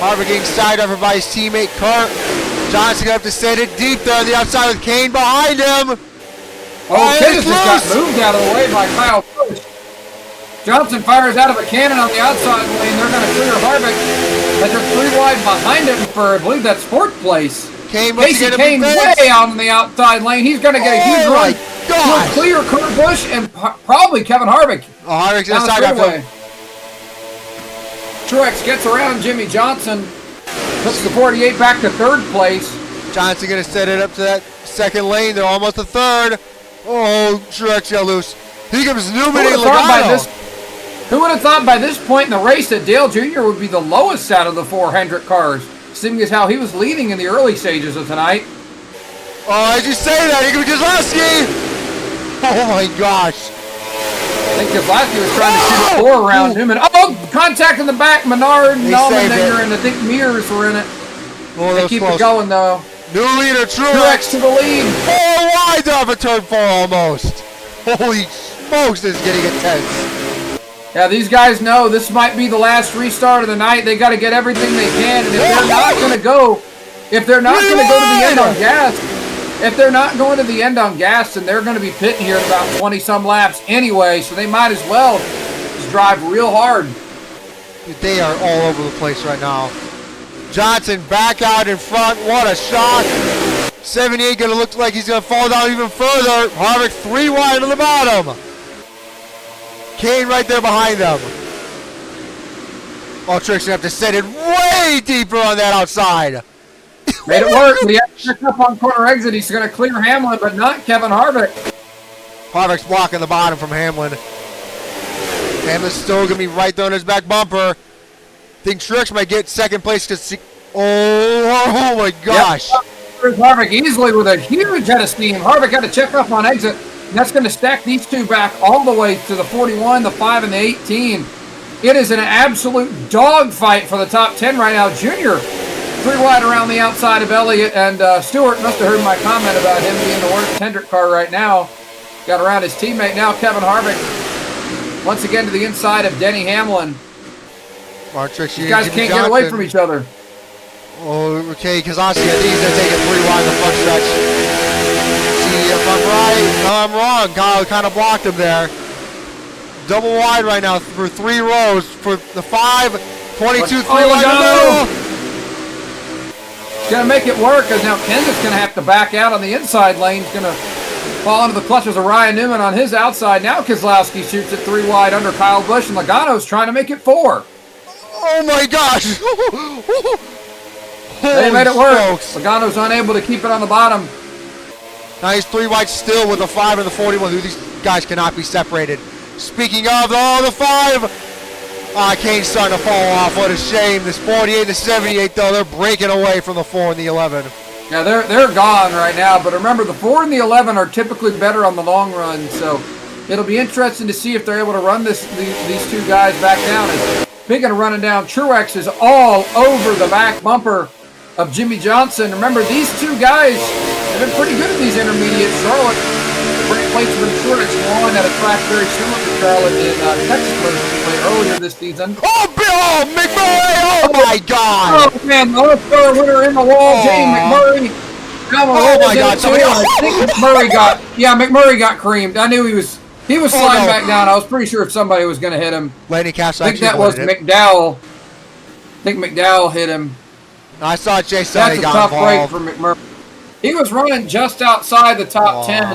Harvick getting side over by his teammate Kurt. Johnson going to have to send it deep there on the outside with Kahne behind him. Kenseth just got moved out of the way by Kyle Busch. Johnson fires out of a cannon on the outside lane. They're going to clear Harvick as they're 3 wide behind him for, I believe that's 4th place. Kasey Kahne way out on the outside lane. He's going to get a huge run. He'll clear Kurt Busch and probably Kevin Harvick. Harvick's inside that way. Truex gets around Jimmie Johnson. Puts the 48 back to 3rd place. Johnson going to set it up to that second lane. They're almost to third. Oh, Truex got loose. Here comes Newman and Logano. Who would have thought by this point in the race that Dale Jr. would be the lowest out of the 4 Hendrick cars, seeing as how he was leading in the early stages of tonight. Oh, as you say that, here comes Keselowski. Oh my gosh. I think Keselowski was trying to shoot a 4 around Newman. Oh, contact in the back. Menard, Allmendinger, and I think Mears were in it. Oh, they keep it going though. New leader, Truex to the lead. 4 wide off of turn 4 almost. Holy smokes, this is getting intense. Yeah, these guys know this might be the last restart of the night. They got to get everything they can, and if they're not going to go, to the end on gas, then they're going to be pitting here at about 20-some laps anyway. So they might as well just drive real hard. They are all over the place right now. Johnson back out in front. What a shock. 78 going to look like he's going to fall down even further. Harvick 3 wide on the bottom. Kahne right there behind them. Oh, Truex going to have to set it way deeper on that outside. Made it work. He had to check up on corner exit. He's going to clear Hamlin, but not Kevin Harvick. Harvick's blocking the bottom from Hamlin. Hamlin's still going to be right there on his back bumper. Think Truex might get second place because oh my gosh. Yep. Harvick easily with a huge head of steam. Harvick had to check up on exit. And that's going to stack these two back all the way to the 41, the 5, and the 18. It is an absolute dogfight for the top 10 right now. Junior 3 wide around the outside of Elliott, and Stewart must have heard my comment about him being the worst Hendrick car right now. Got around his teammate now, Kevin Harvick. Once again to the inside of Denny Hamlin. These guys can't get away from each other. Oh, okay, Keselowski, I think he's going to take it 3 wide in the front stretch. See if I'm right. No, I'm wrong. Kyle kind of blocked him there. Double wide right now for 3 rows for the 5, 22, 3 wide in the middle. Going to make it work because now Kenseth's going to have to back out on the inside lane. He's going to fall into the clutches of Ryan Newman on his outside. Now Keselowski shoots it 3 wide under Kyle Busch, and Logano's trying to make it 4. Oh my gosh. They made it work. Logano's unable to keep it on the bottom. Now he's 3 wide still with the 5 and the 41. These guys cannot be separated. Speaking of, the 5. Kane's starting to fall off. What a shame. This 48 to 78, though, they're breaking away from the 4 and the 11. Yeah, they're gone right now. But remember, the 4 and the 11 are typically better on the long run. So it'll be interesting to see if they're able to run these 2 guys back down. And speaking of running down, Truex is all over the back bumper of Jimmie Johnson. Remember, these 2 guys have been pretty good at these intermediate. Charlotte, great place for Truex won at a track very similar to Charlotte in Texas, where he played earlier this season. Oh, Bill McMurray! Oh my God! Oh man, the All-Star winner in the wall, James McMurray. Oh my God! I think McMurray got creamed. I knew he was sliding back down. I was pretty sure if somebody was going to hit him. Landon Cass, I think that was McDowell. I think McDowell hit him. I saw Jay That's Sonny a got tough involved. break for McMurray. He was running just outside the top 10.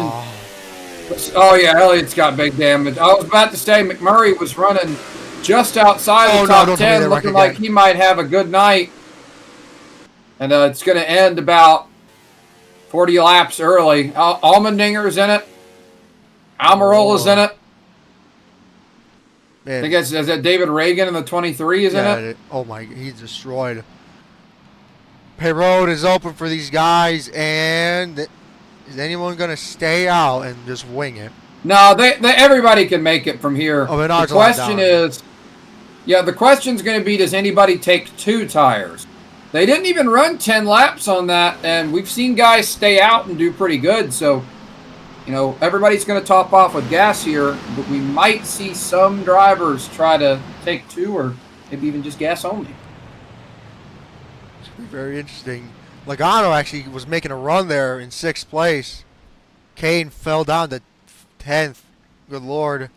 Oh, yeah, Elliott's got big damage. I was about to say McMurray was running just outside the top 10, looking like he might have a good night. And it's going to end about 40 laps early. Allmendinger's in it. Almirola's in it. Man. I think is that David Reagan in the 23 is in it? Oh my, he's destroyed. Pay road is open for these guys, and is anyone going to stay out and just wing it? No, everybody can make it from here. Oh, the question is, the question's going to be, does anybody take 2 tires? They didn't even run 10 laps on that, and we've seen guys stay out and do pretty good. So, everybody's going to top off with gas here, but we might see some drivers try to take 2 or maybe even just gas only. Very interesting. Logano actually was making a run there in 6th place. Kahne fell down to 10th. Good Lord.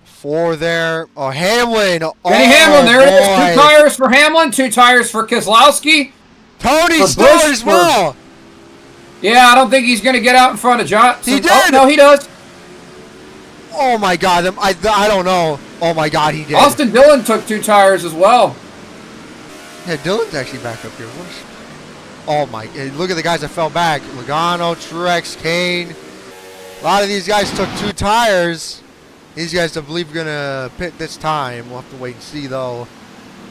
4 there. Oh, Hamlin. Denny Hamlin, there it is. 2 tires for Hamlin, 2 tires for Keselowski. Tony's still as well. Yeah, I don't think he's going to get out in front of Johnson. He did. Oh, no, he does. Oh, my God. I don't know. Oh, my God, he did. Austin Dillon took 2 tires as well. Yeah, Dillon's actually back up here. Oh my, look at the guys that fell back. Logano, Truex, Kahne. A lot of these guys took 2 tires. These guys, I believe, are going to pit this time. We'll have to wait and see, though.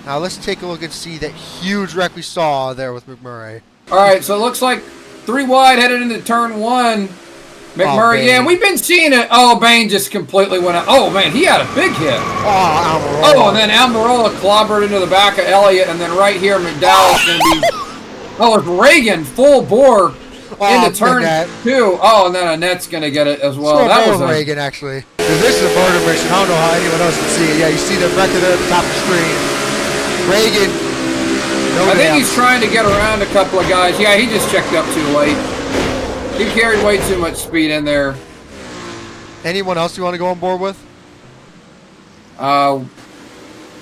Now, let's take a look and see that huge wreck we saw there with McMurray. All right, so it looks like 3 wide headed into turn 1. McMurray, yeah, we've been seeing it. Oh, Bain just completely went out. Oh, man, he had a big hit. Oh, Almirola. Oh, and then Almirola clobbered into the back of Elliott, and then right here, McDowell's going to be... Oh, it's Reagan full bore into turn 2. Oh, and then Annette's going to get it as well. That was Reagan, actually. This is a murder mission. I don't know how anyone else can see it. Yeah, you see the record there at the top of the screen. Reagan. I think he's trying to get around a couple of guys. Yeah, he just checked up too late. He carried way too much speed in there. Anyone else you want to go on board with?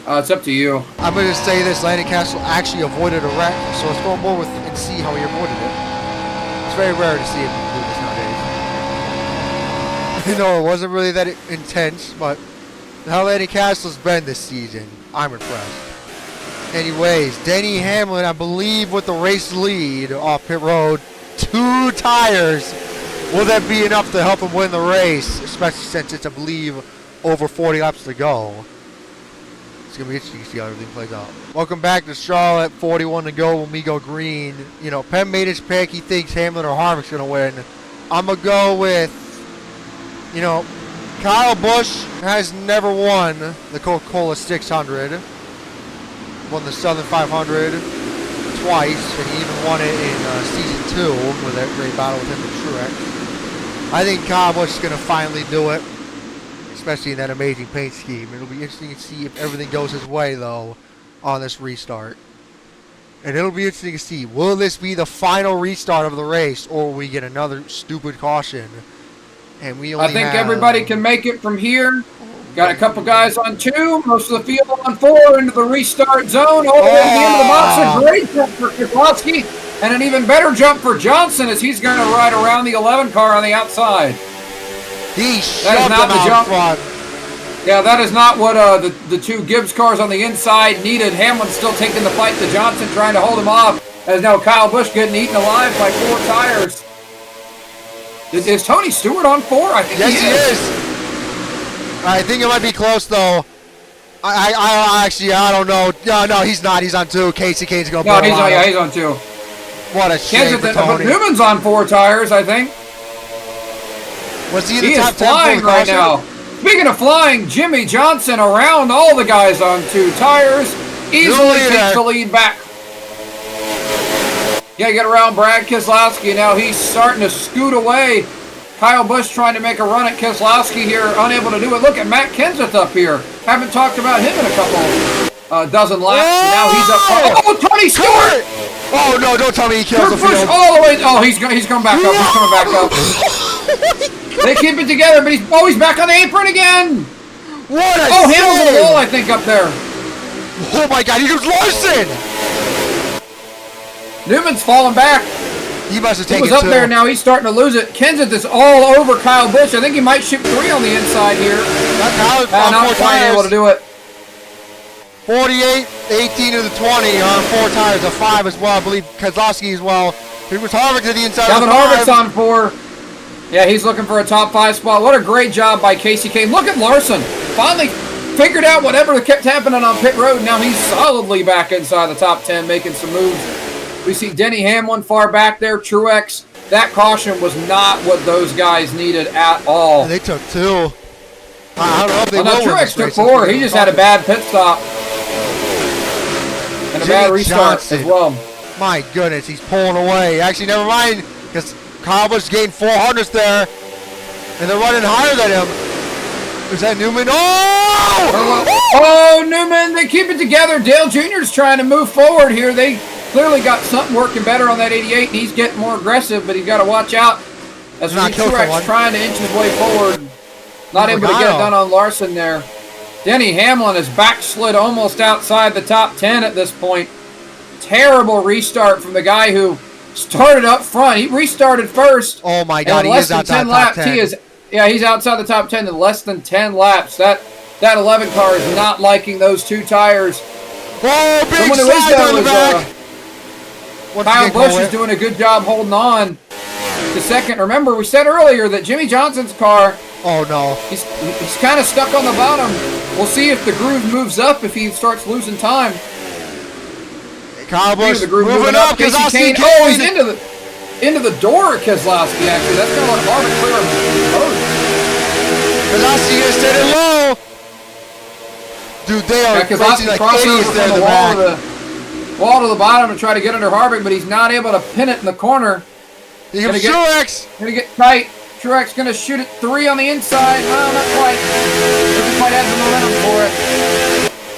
It's up to you. I'm going to say this. Landon Castle actually avoided a wreck, so let's go on board with and see how he avoided it. It's very rare to see him do this nowadays. You know, it wasn't really that intense, but how Landon Castle's been this season, I'm impressed. Anyways, Denny Hamlin, I believe, with the race lead off pit road. 2 tires. Will that be enough to help him win the race, especially since it's, I believe, over 40 laps to go? It's going to be interesting to see how everything plays out. Welcome back to Charlotte. 41 to go when we go green. You know, Penn made his pick. He thinks Hamlin or Harvick's going to win. I'm going to go with, you know, Kyle Busch has never won the Coca-Cola 600. Won the Southern 500 twice, and he even won it in Season 2 with that great battle with him and Truex. I think Kyle Busch is going to finally do it, especially in that amazing paint scheme. It'll be interesting to see if everything goes his way, though, on this restart. And it'll be interesting to see, will this be the final restart of the race, or will we get another stupid caution? And we only I think everybody can make it from here. Got a couple guys on 2, most of the field on 4 into the restart zone. All the way to the end of the box. A great jump for Keselowski, and an even better jump for Johnson as he's going to ride around the 11 car on the outside. He shoved him out front. Yeah, that is not what the 2 Gibbs cars on the inside needed. Hamlin's still taking the fight to Johnson, trying to hold him off. As now Kyle Busch getting eaten alive by 4 tires. Is Tony Stewart on 4? I think he is. I think it might be close, though. I don't know. No, he's not. He's on 2. Kasey Kahne's going to blow him out. He's on 2. What a shame for Tony. But Newman's on 4 tires, I think. Was he in the top 10 flying right now. Speaking of flying, Jimmie Johnson around all the guys on 2 tires. Easily takes the lead back. Yeah, get around Brad Keselowski. Now he's starting to scoot away. Kyle Busch trying to make a run at Keselowski here, unable to do it. Look at Matt Kenseth up here. Haven't talked about him in a couple dozen laps. And now he's up. Oh, Tony Stewart! Oh no! Don't tell me he kills the field. All the way. Oh, he's coming back up. He's coming back up. They keep it together, but he's back on the apron again. What a Hamlin's on the wall, I think, up there. Oh my God! He was Larson. Newman's falling back. He must have taken 2. He was up there now. He's starting to lose it. Kenseth is all over Kyle Busch. I think he might shoot 3 on the inside here. Not quite able to do it. 48, 18 to the 20 on 4 tires, a 5 as well. I believe Keselowski as well. It was Harvick to the inside. Kevin Harvick's on 4. Yeah, he's looking for a top 5 spot. What a great job by Kasey Kahne. Look at Larson. Finally figured out whatever kept happening on pit road. Now he's solidly back inside the top 10, making some moves. We see Denny Hamlin far back there. Truex. That caution was not what those guys needed at all. And they took 2. I don't know if they will. Truex took 4. He just had a bad pit stop. And a bad restart as well. My goodness, he's pulling away. Actually, never mind, because Kyle Busch gained 400s there, and they're running higher than him. Is that Newman? Oh, Newman, they keep it together. Dale Jr. is trying to move forward here. They clearly got something working better on that 88, and he's getting more aggressive, but he's got to watch out as Truex trying to inch his way forward. Not able to get it done on Larson there. Denny Hamlin is backslid almost outside the top 10 at this point. Terrible restart from the guy who started up front. He restarted first. Oh my God, he is outside the top 10. He's outside the top 10 in less than 10 laps. That 11 car is not liking those 2 tires. Oh, big side on the back. Kyle Busch is doing a good job holding on to second. Remember, we said earlier that Jimmie Johnson's car, oh no, he's kind of stuck on the bottom. We'll see if the groove moves up if he starts losing time. Kyle Busch moving up. Kasey Kahne. Oh, he's into the door of Keselowski, actually. That's going to let Harvick clear him. Keselowski is standing low. Dude, they are Keselowski like crosses over idiots there from in the the back. wall to the bottom and try to get under Harvick, but he's not able to pin it in the corner. Here comes Truex. Going to get tight. Truex going to shoot it 3 on the inside. Well, not quite. Doesn't quite have the momentum for it.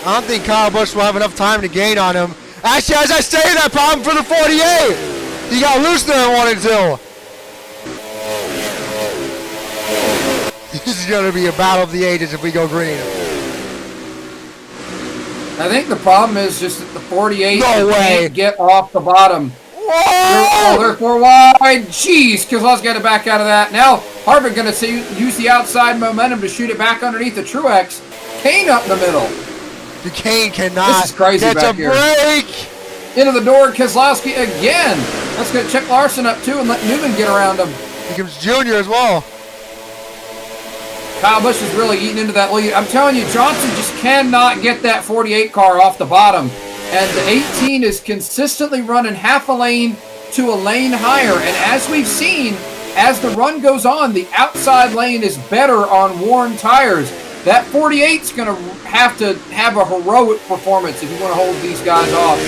I don't think Kyle Busch will have enough time to gain on him. Actually, as I say that, problem for the 48. He got loose there in 1 and 2. This is going to be a battle of the ages if we go green. I think the problem is just that the 48 can't get off the bottom. Whoa! They're 4 wide. Jeez, Keselowski's got to back out of that. Now, Harvick going to use the outside momentum to shoot it back underneath the Truex. Kahne up in the middle. The Kahne cannot this is crazy get back a here. break. Into the door, Keselowski again. That's going to check Larson up too and let Newman get around him. Here comes Jr. as well. Kyle Busch is really eating into that lead. I'm telling you, Johnson just cannot get that 48 car off the bottom. And the 18 is consistently running half a lane to a lane higher. And as we've seen, as the run goes on, the outside lane is better on worn tires. That 48's going to have a heroic performance if you want to hold these guys off.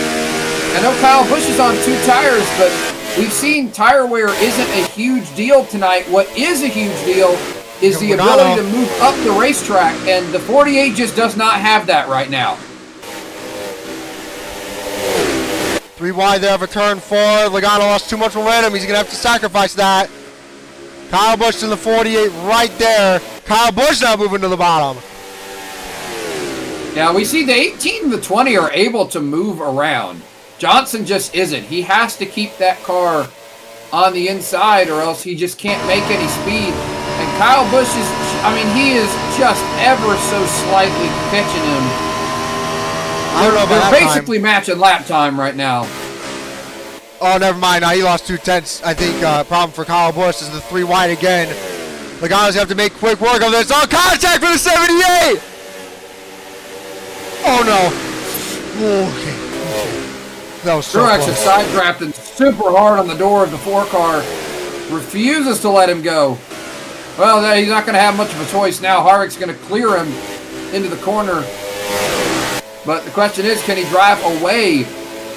I know Kyle Busch is on 2 tires, but we've seen tire wear isn't a huge deal tonight. What is a huge deal is the ability to move up the racetrack, and the 48 just does not have that right now. 3 wide there for turn 4. Logano lost too much momentum. He's going to have to sacrifice that. Kyle Busch in the 48 right there. Kyle Busch now moving to the bottom. Yeah, we see the 18 and the 20 are able to move around. Johnson just isn't. He has to keep that car on the inside or else he just can't make any speed. And Kyle Busch is, he is just ever so slightly catching him. I don't know about They're basically matching lap time right now. Oh, never mind. Now he lost 2 tenths. I think problem for Kyle Busch is the 3 wide again. Logano's have to make quick work of this. Oh, contact for the 78! Oh, no. Okay. That was so Truex close. is side drafting super hard on the door of the 4 car. Refuses to let him go. Well, he's not going to have much of a choice now. Harvick's going to clear him into the corner. But the question is, can he drive away?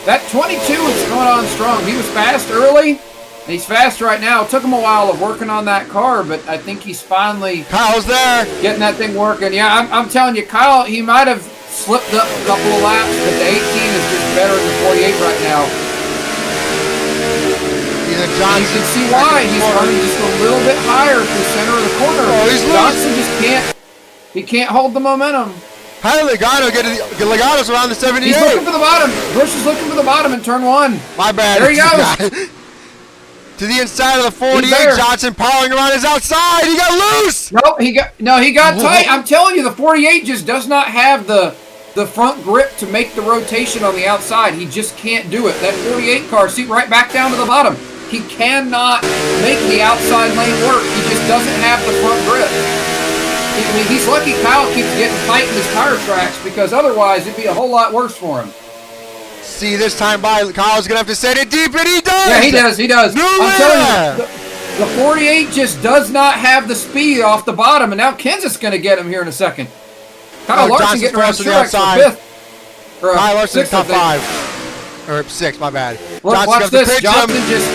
That 22 is going on strong. He was fast early, and he's fast right now. It took him a while of working on that car, but I think he's finally Kyle's there, getting that thing working. Yeah, I'm telling you, Kyle, he might have slipped up a couple of laps, but the 18 is just better than the 48 right now. Johnson. You can see why. He's running just a little bit higher to the center of the corner. Oh, he's Johnson just can't hold the momentum. How did Logano get Logano's around the 78? He's looking for the bottom. Busch is looking for the bottom in turn 1. My bad. There he goes. To the inside of the 48, Johnson piling around his outside. He got loose. He got tight. I'm telling you, the 48 just does not have the front grip to make the rotation on the outside. He just can't do it. That 48 car, see, right back down to the bottom. He cannot make the outside lane work. He just doesn't have the front grip. He's lucky Kyle keeps getting tight in his tire tracks because otherwise it'd be a whole lot worse for him. See, this time by, Kyle's going to have to set it deep, and he does! Yeah, he does. Newman! I'm telling you, the 48 just does not have the speed off the bottom, and now Kenseth's going to get him here in a second. Kyle Larson getting around Truex for 5th. Kyle Larson's top 5. Or 6, my bad. Look, watch this. Johnson just...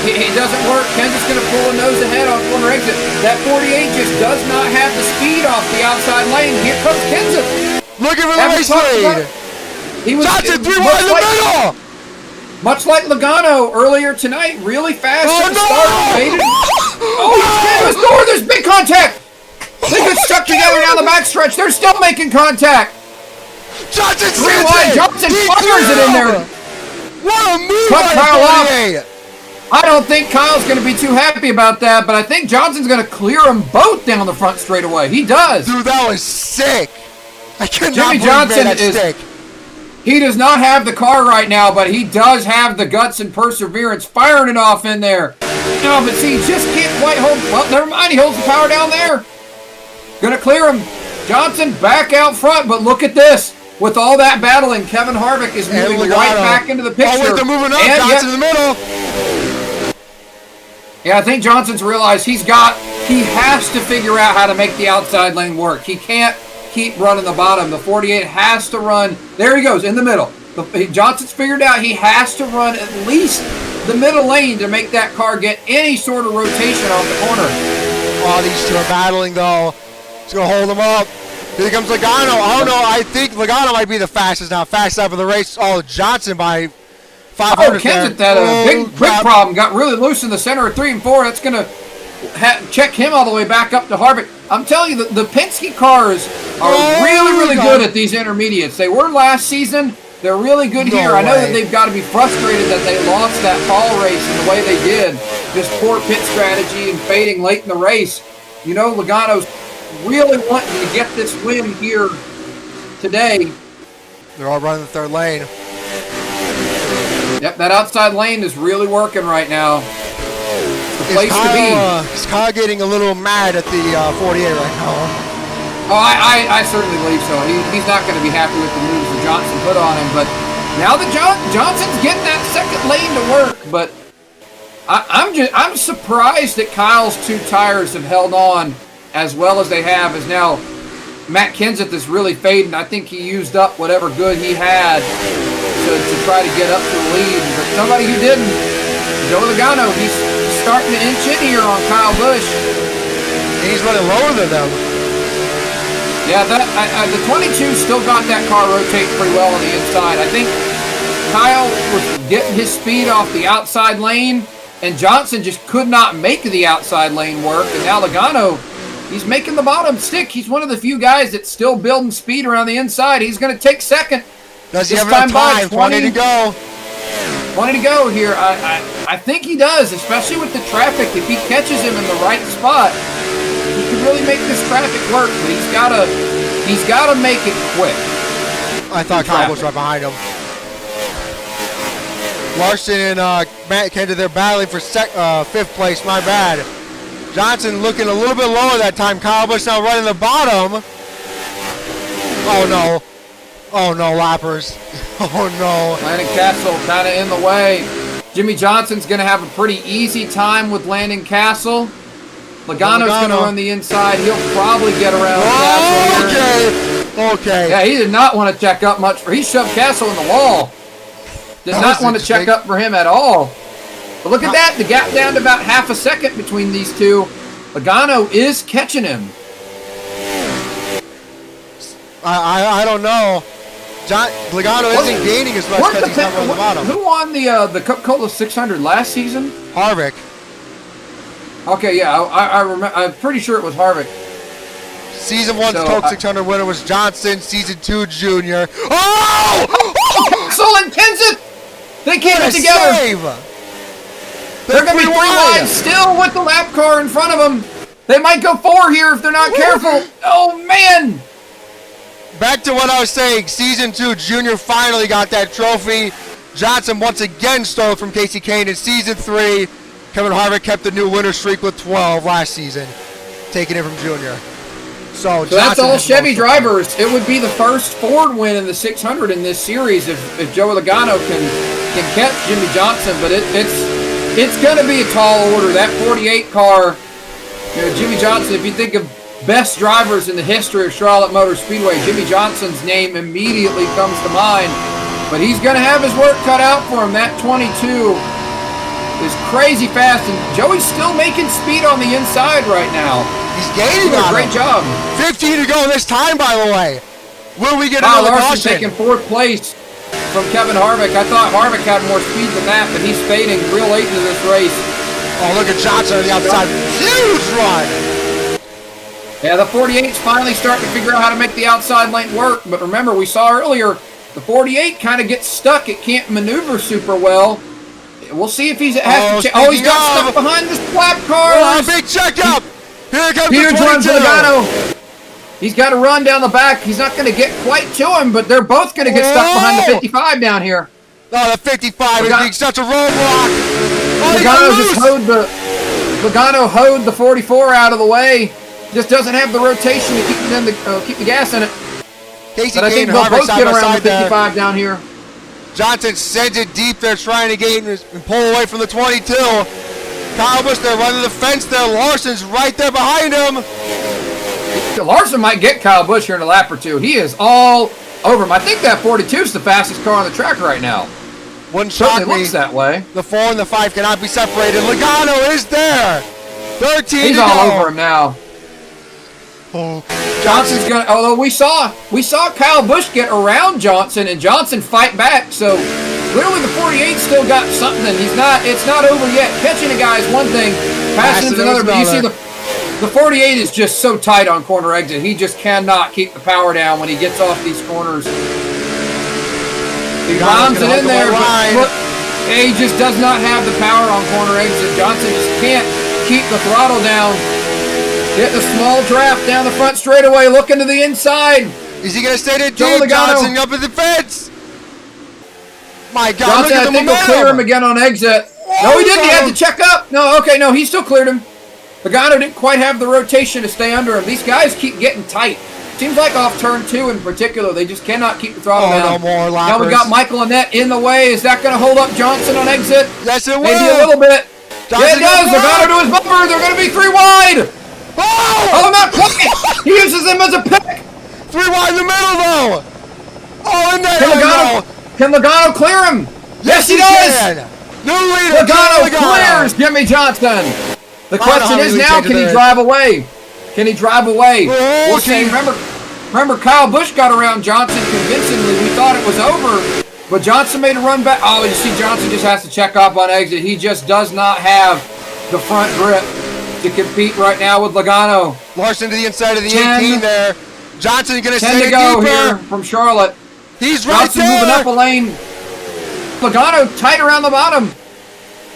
He doesn't work. Kenseth's going to pull a nose ahead on corner exit. That 48 just does not have the speed off the outside lane. Here comes Kenseth. Looking for the race lead. Johnson 3 wide in the middle. Much like Logano earlier tonight, really fast at the start. He's door. There's big contact. They get stuck together down the backstretch. They're still making contact. Johnson 3 wide. Johnson fires it in there. What a move Cut Kyle off. I don't think Kyle's going to be too happy about that, but I think Johnson's going to clear them both down the front straightaway. He does. Dude, that was sick. I couldn't Jimmie Johnson is sick. He does not have the car right now, but he does have the guts and perseverance, firing it off in there. No, but see, he just can't quite hold. Well, never mind. He holds the power down there. Gonna clear him. Johnson back out front, but look at this. With all that battling, Kevin Harvick is moving right back into the picture. Oh, wait, they're moving up. Johnson in the middle. Yeah, I think Johnson's realized he has to figure out how to make the outside lane work. He can't keep running the bottom. The 48 has to run. There he goes, in the middle. Johnson's figured out he has to run at least the middle lane to make that car get any sort of rotation off the corner. Oh, these two are battling, though. It's going to hold them up. Here comes Logano. Oh, no, I think Logano might be the fastest now. Fast out of the race. Oh, Johnson by 500 Kenseth had a big problem. Got really loose in the center of 3 and 4. That's going to check him all the way back up to Harvick. I'm telling you, the Penske cars are really good at these intermediates. They were last season. They're really good here. I know that they've got to be frustrated that they lost that fall race in the way they did. Just poor pit strategy and fading late in the race. You know, Logano's really wanting to get this win here today. They're all running the third lane. Yep, that outside lane is really working right now. It's the place to be. Is Kyle getting a little mad at the 48 right now? Oh, I certainly believe so. He's not going to be happy with the moves that Johnson put on him, but now that Johnson's getting that second lane to work, but I'm surprised that Kyle's 2 tires have held on as well as they have. As now Matt Kenseth is really fading. I think he used up whatever good he had to try to get up to the lead. But somebody who didn't, Joe Logano, he's starting to inch in here on Kyle Busch. And he's running lower than them. Yeah, the 22 still got that car rotating pretty well on the inside. I think Kyle was getting his speed off the outside lane, and Johnson just could not make the outside lane work. And now Logano, he's making the bottom stick. He's one of the few guys that's still building speed around the inside. He's going to take second. Does he have enough time? 20 to go. 20 to go here. I think he does, especially with the traffic. If he catches him in the right spot, he can really make this traffic work, but he's got to make it quick. I thought Kyle was right behind him. Larson and Matt Kenseth, they're battling for 5th place. My bad. Johnson looking a little bit lower that time. Kyle Busch now running the bottom. Oh no. Oh no, lappers. Oh no. Landon Castle kind of in the way. Jimmie Johnson's going to have a pretty easy time with Landon Castle. Logano's going to run the inside. He'll probably get around Castle here. Okay. Yeah, he did not want to check up much. He shoved Castle in the wall. Did not want to check up for him at all. But look at that. The gap down to about half a second between these two. Logano is catching him. I don't know. Logano isn't gaining as much because he's not on the bottom. Who won the Coca-Cola 600 last season? Harvick. Okay, yeah, I remember. I'm pretty sure it was Harvick. Season 1's Coke 600 winner was Johnson. Season 2, Junior. Oh! Castle and Kenseth! They keep it together. Save. They're going to be 3 lines still with the lap car in front of them. They might go 4 here if they're not careful. Oh, man! Back to what I was saying. Season 2, Junior finally got that trophy. Johnson once again stole it from Kasey Kahne in Season 3. Kevin Harvick kept the new winner streak with 12 last season, taking it from Junior. So that's all Chevy drivers. It would be the first Ford win in the 600 in this series if Joey Logano can catch Jimmie Johnson. But it's going to be a tall order. That 48 car, you know, Jimmie Johnson, if you think of best drivers in the history of Charlotte Motor Speedway, Jimmie Johnson's name immediately comes to mind. But he's going to have his work cut out for him. That 22 is crazy fast, and Joey's still making speed on the inside right now. He's gaining on Great job. 15 to go this time, by the way. Will we get Kyle another Larson caution? taking 4th place from Kevin Harvick. I thought Harvick had more speed than that, but he's fading real late into this race. Oh, look at Johnson on the outside. Huge run. Yeah, the 48's finally starting to figure out how to make the outside lane work, but remember, we saw earlier, the 48 kind of gets stuck. It can't maneuver super well. We'll see if he's has to he's got stuck behind this lap car. Big checkup. Here comes Huge the 22. run for Logano. He's got to run down the back. He's not going to get quite to him, but they're both going to get stuck behind the 55 down here. Oh, the 55 is being such a roadblock. Logano hoed the 44 out of the way. Just doesn't have the rotation to keep the gas in it. Kasey But I think Kahne and they'll Harvick both side get by around side the 55 down here. Johnson sends it deep there, trying to gain and pull away from the 22. Kyle Busch there running the fence there. Larson's right there behind him. Larson might get Kyle Busch here in a lap or two. He is all over him. I think that 42 is the fastest car on the track right now. Wouldn't shock Certainly me. looks that way. The 4 and the 5 cannot be separated. Logano is there. 13 He's to all go. over him now. Oh, Johnson's gonna. Although we saw Kyle Busch get around Johnson and Johnson fight back. So clearly the 48 still got something. It's not over yet. Catching a guy is one thing. Passing is another. But you see the 48 is just so tight on corner exit. He just cannot keep the power down when he gets off these corners. He runs it in there, but look, he just does not have the power on corner exit. Johnson just can't keep the throttle down. Get the small draft down the front straightaway, looking to the inside. Is he going to stay there Joe deep? Logano. Johnson up at the fence. My God, Johnson, look at the I think will momentum. clear him again on exit. No, he didn't. He had to check up. No, okay, no, he still cleared him. Logano didn't quite have the rotation to stay under him. These guys keep getting tight. Seems like off turn 2 in particular, they just cannot keep the throttle down. No more lappers. Now we got Michael Annett in the way. Is that going to hold up Johnson on exit? Yes, it will. Maybe a little bit. Johnson Yeah, it does. Logano to his bumper. They're going to be 3 wide. Oh, not quite. He uses him as a pick. 3 wide in the middle, though. Oh, and there Can Logano clear him? Yes, he does. can. New leader. Logano clears Jimmie Johnson. The question is now, can he drive away? Can he drive away? We'll see. Remember, Kyle Busch got around Johnson convincingly. We thought it was over, but Johnson made a run back. Oh, you see, Johnson just has to check up on exit. He just does not have the front grip to compete right now with Logano. Larson to the inside of the 18 there. Johnson going to 10 stay to go deeper. here from Charlotte. He's right Johnson there. moving up a lane. Logano tight around the bottom.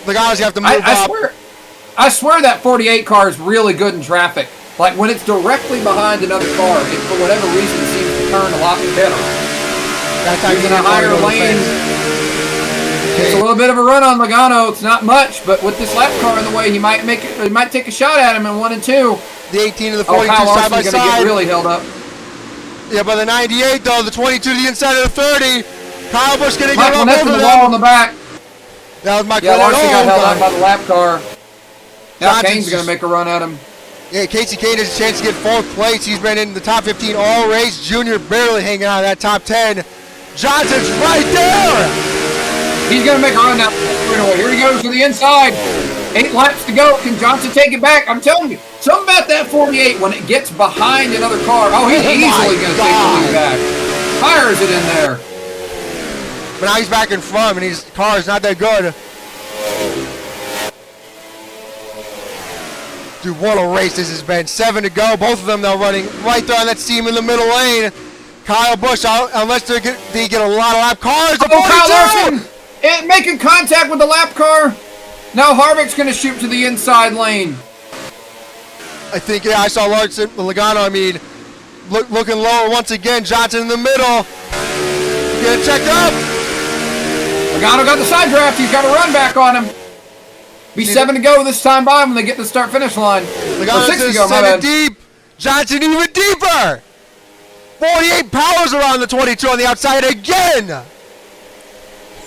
Logano's have to move up. I swear that 48 car is really good in traffic. Like when it's directly behind another car, it for whatever reason seems to turn a lot better. That's how He's in a higher lane. It's a little bit of a run on Logano. It's not much, but with this lap car in the way, he might take a shot at him in 1 and 2. The 18 and the 42 Kyle side by Larson's gonna side. get really held up. Yeah, by the 98 though, the 22 to the inside of the 30. Kyle Busch going to get Michael up Neff over in the wall in them. the back. That was Michael Yeah, Larson got held up Neff. by the lap car. Now Johnson's Kane's going to make a run at him. Yeah, Kasey Kahne has a chance to get 4th place. He's been in the top 15 all race. Junior barely hanging out of that top 10. Johnson's right there. He's going to make a run down the straightaway. Here he goes to the inside. 8 laps to go. Can Johnson take it back? I'm telling you, something about that 48 when it gets behind another car. Oh, he's easily going to take the lead back. Fires it in there. But now he's back in front, and his car is not that good. Dude, what a race this has been. 7 to go. Both of them now running right there on that seam in the middle lane. Kyle Busch, unless they get a lot of lap cars. Oh, Kyle Larson making contact with the lap car. Now Harvick's going to shoot to the inside lane. I think, yeah, I saw Larson, Logano, looking lower once again. Johnson in the middle. Get checked up. Logano got the side draft. He's got a run back on him. Be 7 to go this time by when they get to the start-finish line. Logano's 6 to just go, my send it bad. deep. Johnson even deeper. 48 powers around the 22 on the outside again.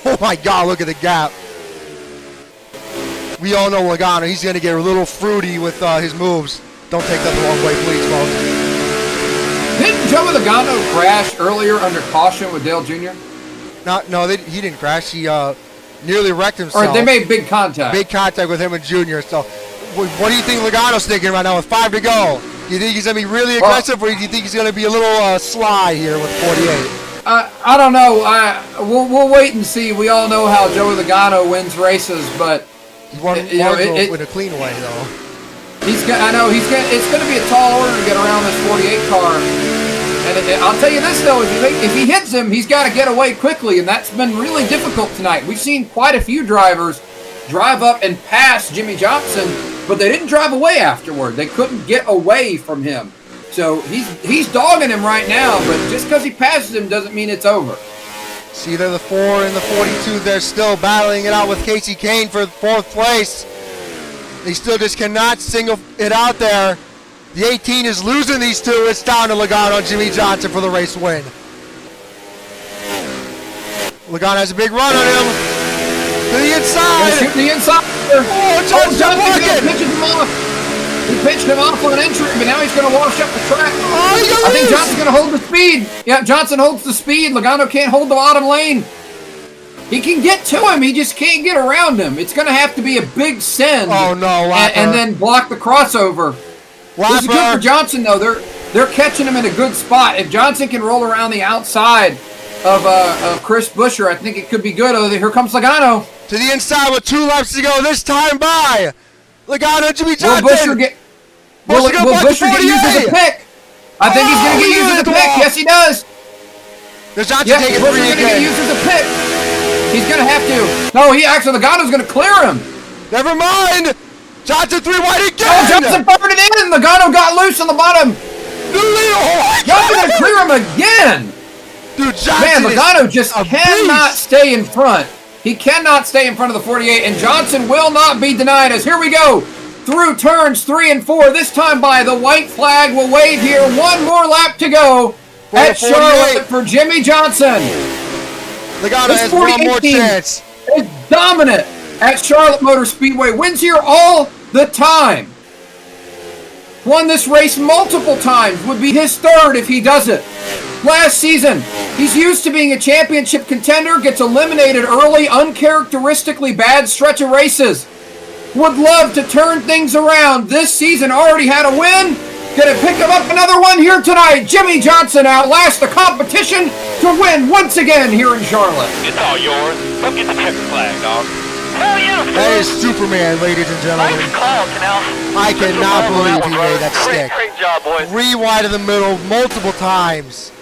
Oh my God, look at the gap. We all know Logano. He's going to get a little fruity with his moves. Don't take that the wrong way, please, folks. Didn't Joey Logano crash earlier under caution with Dale Jr.? He didn't crash. He nearly wrecked himself. Or they made big contact. Big contact with him and Junior. So, what do you think Logano's thinking right now with 5 to go? Do you think he's going to be really aggressive, or do you think he's going to be a little sly here with 48? I don't know. We'll wait and see. We all know how Joey Logano wins races, but He won with a clean way, though. It's going to be a tall order to get around this 48 car. And I'll tell you this, though, if he hits him, he's got to get away quickly, and that's been really difficult tonight. We've seen quite a few drivers drive up and pass Jimmie Johnson, but they didn't drive away afterward. They couldn't get away from him. So he's dogging him right now, but just because he passes him doesn't mean it's over. See, they're the 4 and the 42. They're still battling it out with Kasey Kahne for 4th place. They still just cannot single it out there. The 18 is losing these two. It's down to Logano and Jimmie Johnson for the race win. Logano has a big run on him. To the inside. Shoot the inside. Oh, Johnson pitches him off. He pitched him off on entry, but now he's going to wash up the track. Oh, I think Johnson's going to hold the speed. Yeah, Johnson holds the speed. Logano can't hold the bottom lane. He can get to him. He just can't get around him. It's going to have to be a big send. Oh, no, Lapper. And then block the crossover. This is good for Johnson, though. They're catching him in a good spot. If Johnson can roll around the outside of Chris Buescher, I think it could be good. Oh, here comes Logano. To the inside with 2 laps to go. This time by Logano, Jimmie Johnson. Will Buescher get used as a pick? I think he's going to get used as a pick. Yes, he does. Does Johnson Yes, take it Buescher's going to get used as a pick. He's going to have to. No, Logano's going to clear him. Never mind. Johnson 3 wide again. Oh, Johnson fired it in. Logano got loose on the bottom. Johnson going to clear him again. Dude, Johnson Man, Logano just cannot stay in front. He cannot stay in front of the 48, and Johnson will not be denied as here we go through turns 3 and 4. This time by the white flag will wave here. 1 more lap to go at Charlotte for Jimmie Johnson. Logano has one more chance. Is dominant at Charlotte Motor Speedway. Wins here all the time. Won this race multiple times. Would be his 3rd if he does it. Last season, he's used to being a championship contender, gets eliminated early, uncharacteristically bad stretch of races. Would love to turn things around. This season already had a win. Gonna pick him up another one here tonight. Jimmie Johnson outlasts the competition to win once again here in Charlotte. It's all yours. Come get the checkered flag, dog. Hell yeah, that is Superman, ladies and gentlemen. Nice call, Canal. I cannot believe he made that stick. Great job, boys. 3 wide in the middle multiple times.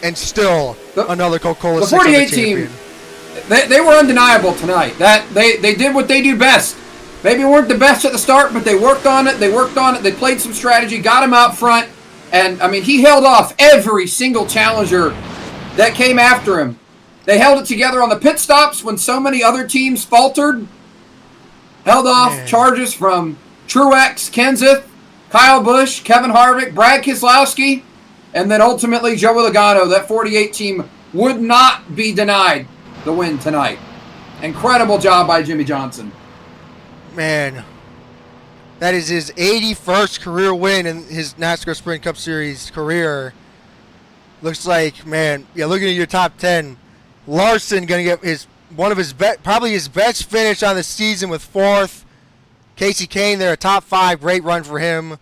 And still another Coca-Cola the 48 team, they were undeniable tonight. They did what they do best. Maybe weren't the best at the start, but they worked on it. They played some strategy, got him out front, and I mean he held off every single challenger that came after him. They held it together on the pit stops when so many other teams faltered. Held off charges from Truex, Kenseth, Kyle Busch, Kevin Harvick, Brad Keselowski. And then ultimately, Joey Logano, that 48 team, would not be denied the win tonight. Incredible job by Jimmie Johnson. Man, that is his 81st career win in his NASCAR Sprint Cup Series career. Looks like, man, yeah, looking at your top 10, Larson going to get probably his best finish on the season with 4th. Kasey Kahne there, a top 5, great run for him.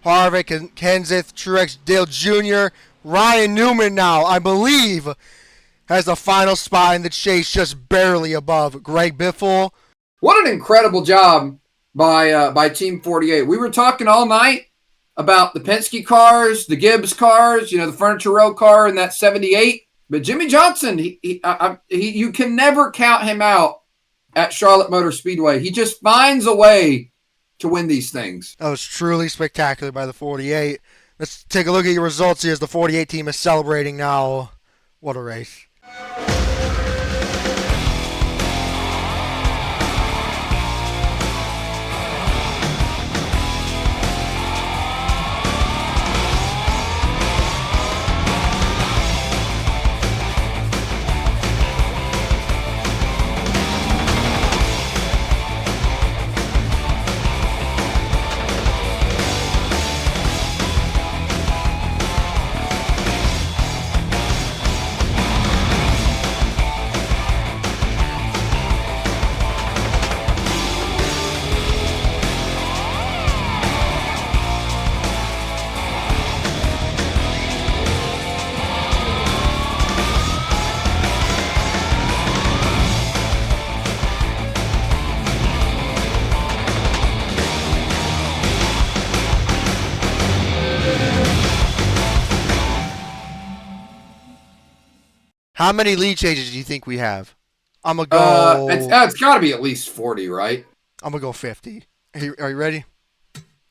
Harvick and Kenseth, Truex Jr. Ryan Newman now, I believe, has the final spot in the chase, just barely above Greg Biffle. What an incredible job by Team 48. We were talking all night about the Penske cars, the Gibbs cars, the Furniture Row car and that 78. But Jimmie Johnson, you can never count him out at Charlotte Motor Speedway. He just finds a way to win these things. That was truly spectacular by the 48. Let's take a look at your results here as the 48 team is celebrating now. What a race. How many lead changes do you think we have? I'm going to go... It's got to be at least 40, right? I'm going to go 50. Are you ready?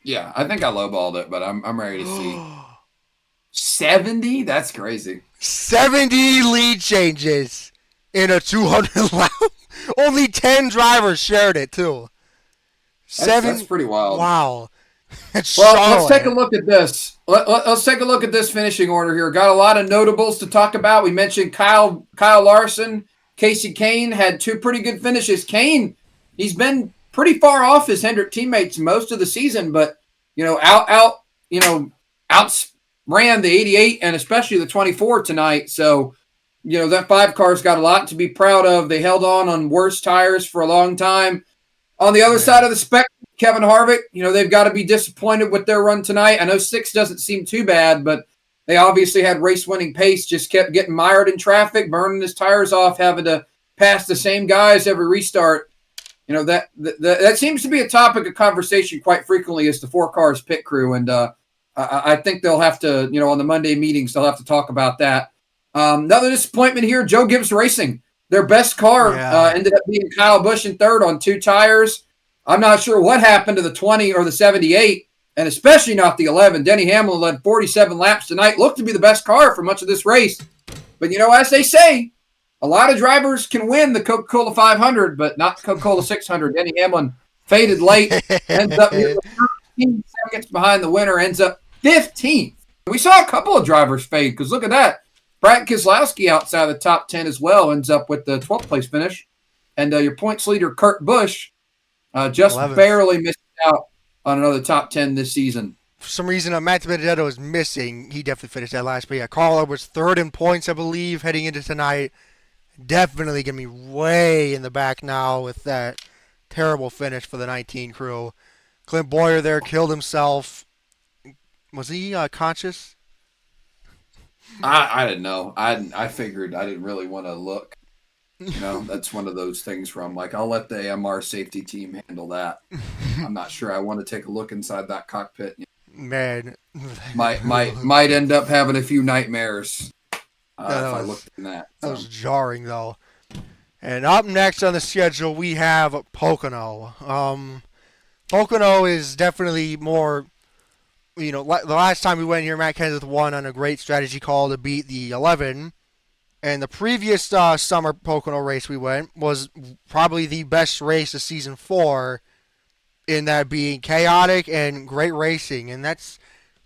Yeah, I think I lowballed it, but I'm ready to see. 70? That's crazy. 70 lead changes in a 200 lap. Only 10 drivers shared it, too. That's pretty wild. Wow. Let's take a look at this. Let's take a look at this finishing order here. Got a lot of notables to talk about. We mentioned Kyle Larson. Kasey Kahne had two pretty good finishes. Kahne, he's been pretty far off his Hendrick teammates most of the season, but outran the 88 and especially the 24 tonight. So, that 5 car's got a lot to be proud of. They held on worse tires for a long time. On the other side of the spectrum, Kevin Harvick, they've got to be disappointed with their run tonight. I know 6 doesn't seem too bad, but they obviously had race-winning pace, just kept getting mired in traffic, burning his tires off, having to pass the same guys every restart. That seems to be a topic of conversation quite frequently is the 4 cars pit crew, and I think they'll have to, on the Monday meetings, they'll have to talk about that. Another disappointment here, Joe Gibbs Racing. Their best car ended up being Kyle Busch in 3rd on 2 tires. I'm not sure what happened to the 20 or the 78, and especially not the 11. Denny Hamlin led 47 laps tonight. Looked to be the best car for much of this race. But, as they say, a lot of drivers can win the Coca-Cola 500, but not Coca-Cola 600. Denny Hamlin faded late, ends up 13 seconds behind the winner, ends up 15th. We saw a couple of drivers fade because look at that. Brad Keselowski outside the top 10 as well ends up with the 12th place finish. And your points leader, Kurt Busch, just 11th. Barely missed out on another top 10 this season. For some reason, Matt Benedetto is missing. He definitely finished that last. But yeah, Carl Edwards 3rd in points, I believe, heading into tonight. Definitely going to be way in the back now with that terrible finish for the 19 crew. Clint Boyer there killed himself. Was he conscious? I didn't know. I figured I didn't really want to look. That's one of those things where I'm like, I'll let the AMR safety team handle that. I'm not sure I want to take a look inside that cockpit. Man. Might end up having a few nightmares if I looked in that. That was jarring, though. And up next on the schedule, we have Pocono. Pocono is definitely more... the last time we went here, Matt Kenseth won on a great strategy call to beat the 11. And the previous summer Pocono race we went was probably the best race of Season 4 in that being chaotic and great racing. And that's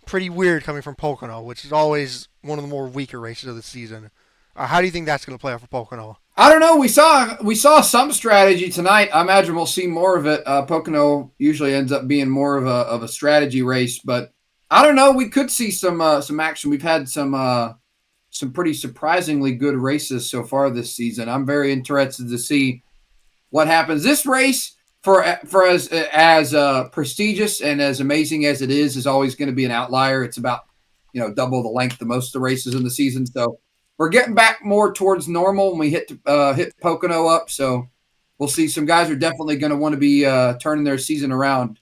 pretty weird coming from Pocono, which is always one of the more weaker races of the season. How do you think that's going to play out for Pocono? I don't know. We saw some strategy tonight. I imagine we'll see more of it. Pocono usually ends up being more of a strategy race, but I don't know. We could see some action. We've had some pretty surprisingly good races so far this season. I'm very interested to see what happens. This race, for as prestigious and as amazing as it is always going to be an outlier. It's about double the length of most of the races in the season. So we're getting back more towards normal when we hit Pocono up. So we'll see. Some guys are definitely going to want to be turning their season around.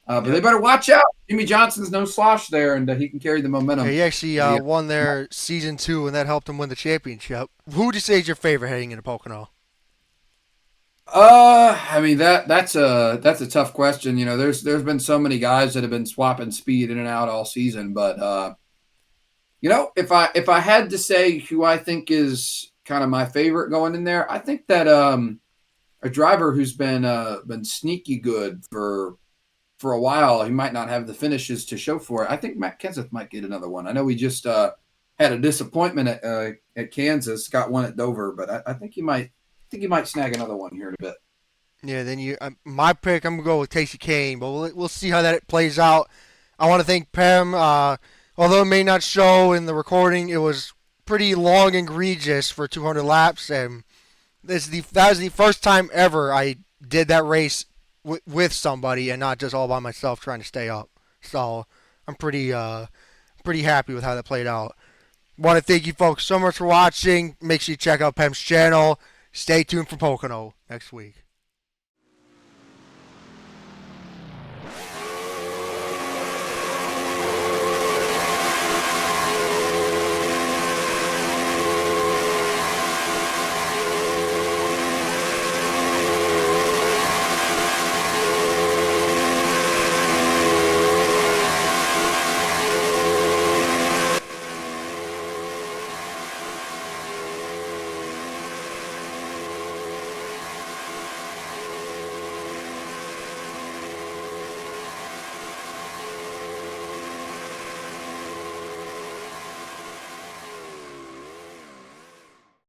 But they better watch out. Jimmie Johnson's no slosh there, and he can carry the momentum. Yeah, he actually won their Season 2, and that helped him win the championship. Who would you say is your favorite heading into Pocono? I mean that's a tough question. There's been so many guys that have been swapping speed in and out all season, but if I had to say who I think is kind of my favorite going in there, I think that a driver who's been sneaky good for a while, he might not have the finishes to show for it. I think Matt Kenseth might get another one. I know he just had a disappointment at Kansas, got one at Dover, but I think he might snag another one here in a bit. Yeah, then my pick, I'm going to go with Kasey Kahne, but we'll see how that plays out. I want to thank Pam. Although it may not show in the recording, it was pretty long and egregious for 200 laps, and that was the first time ever I did that race with somebody and not just all by myself trying to stay up. So I'm pretty happy with how that played out. Want to thank you folks so much for watching. Make sure you check out Pem's channel. Stay tuned for Pocono next week.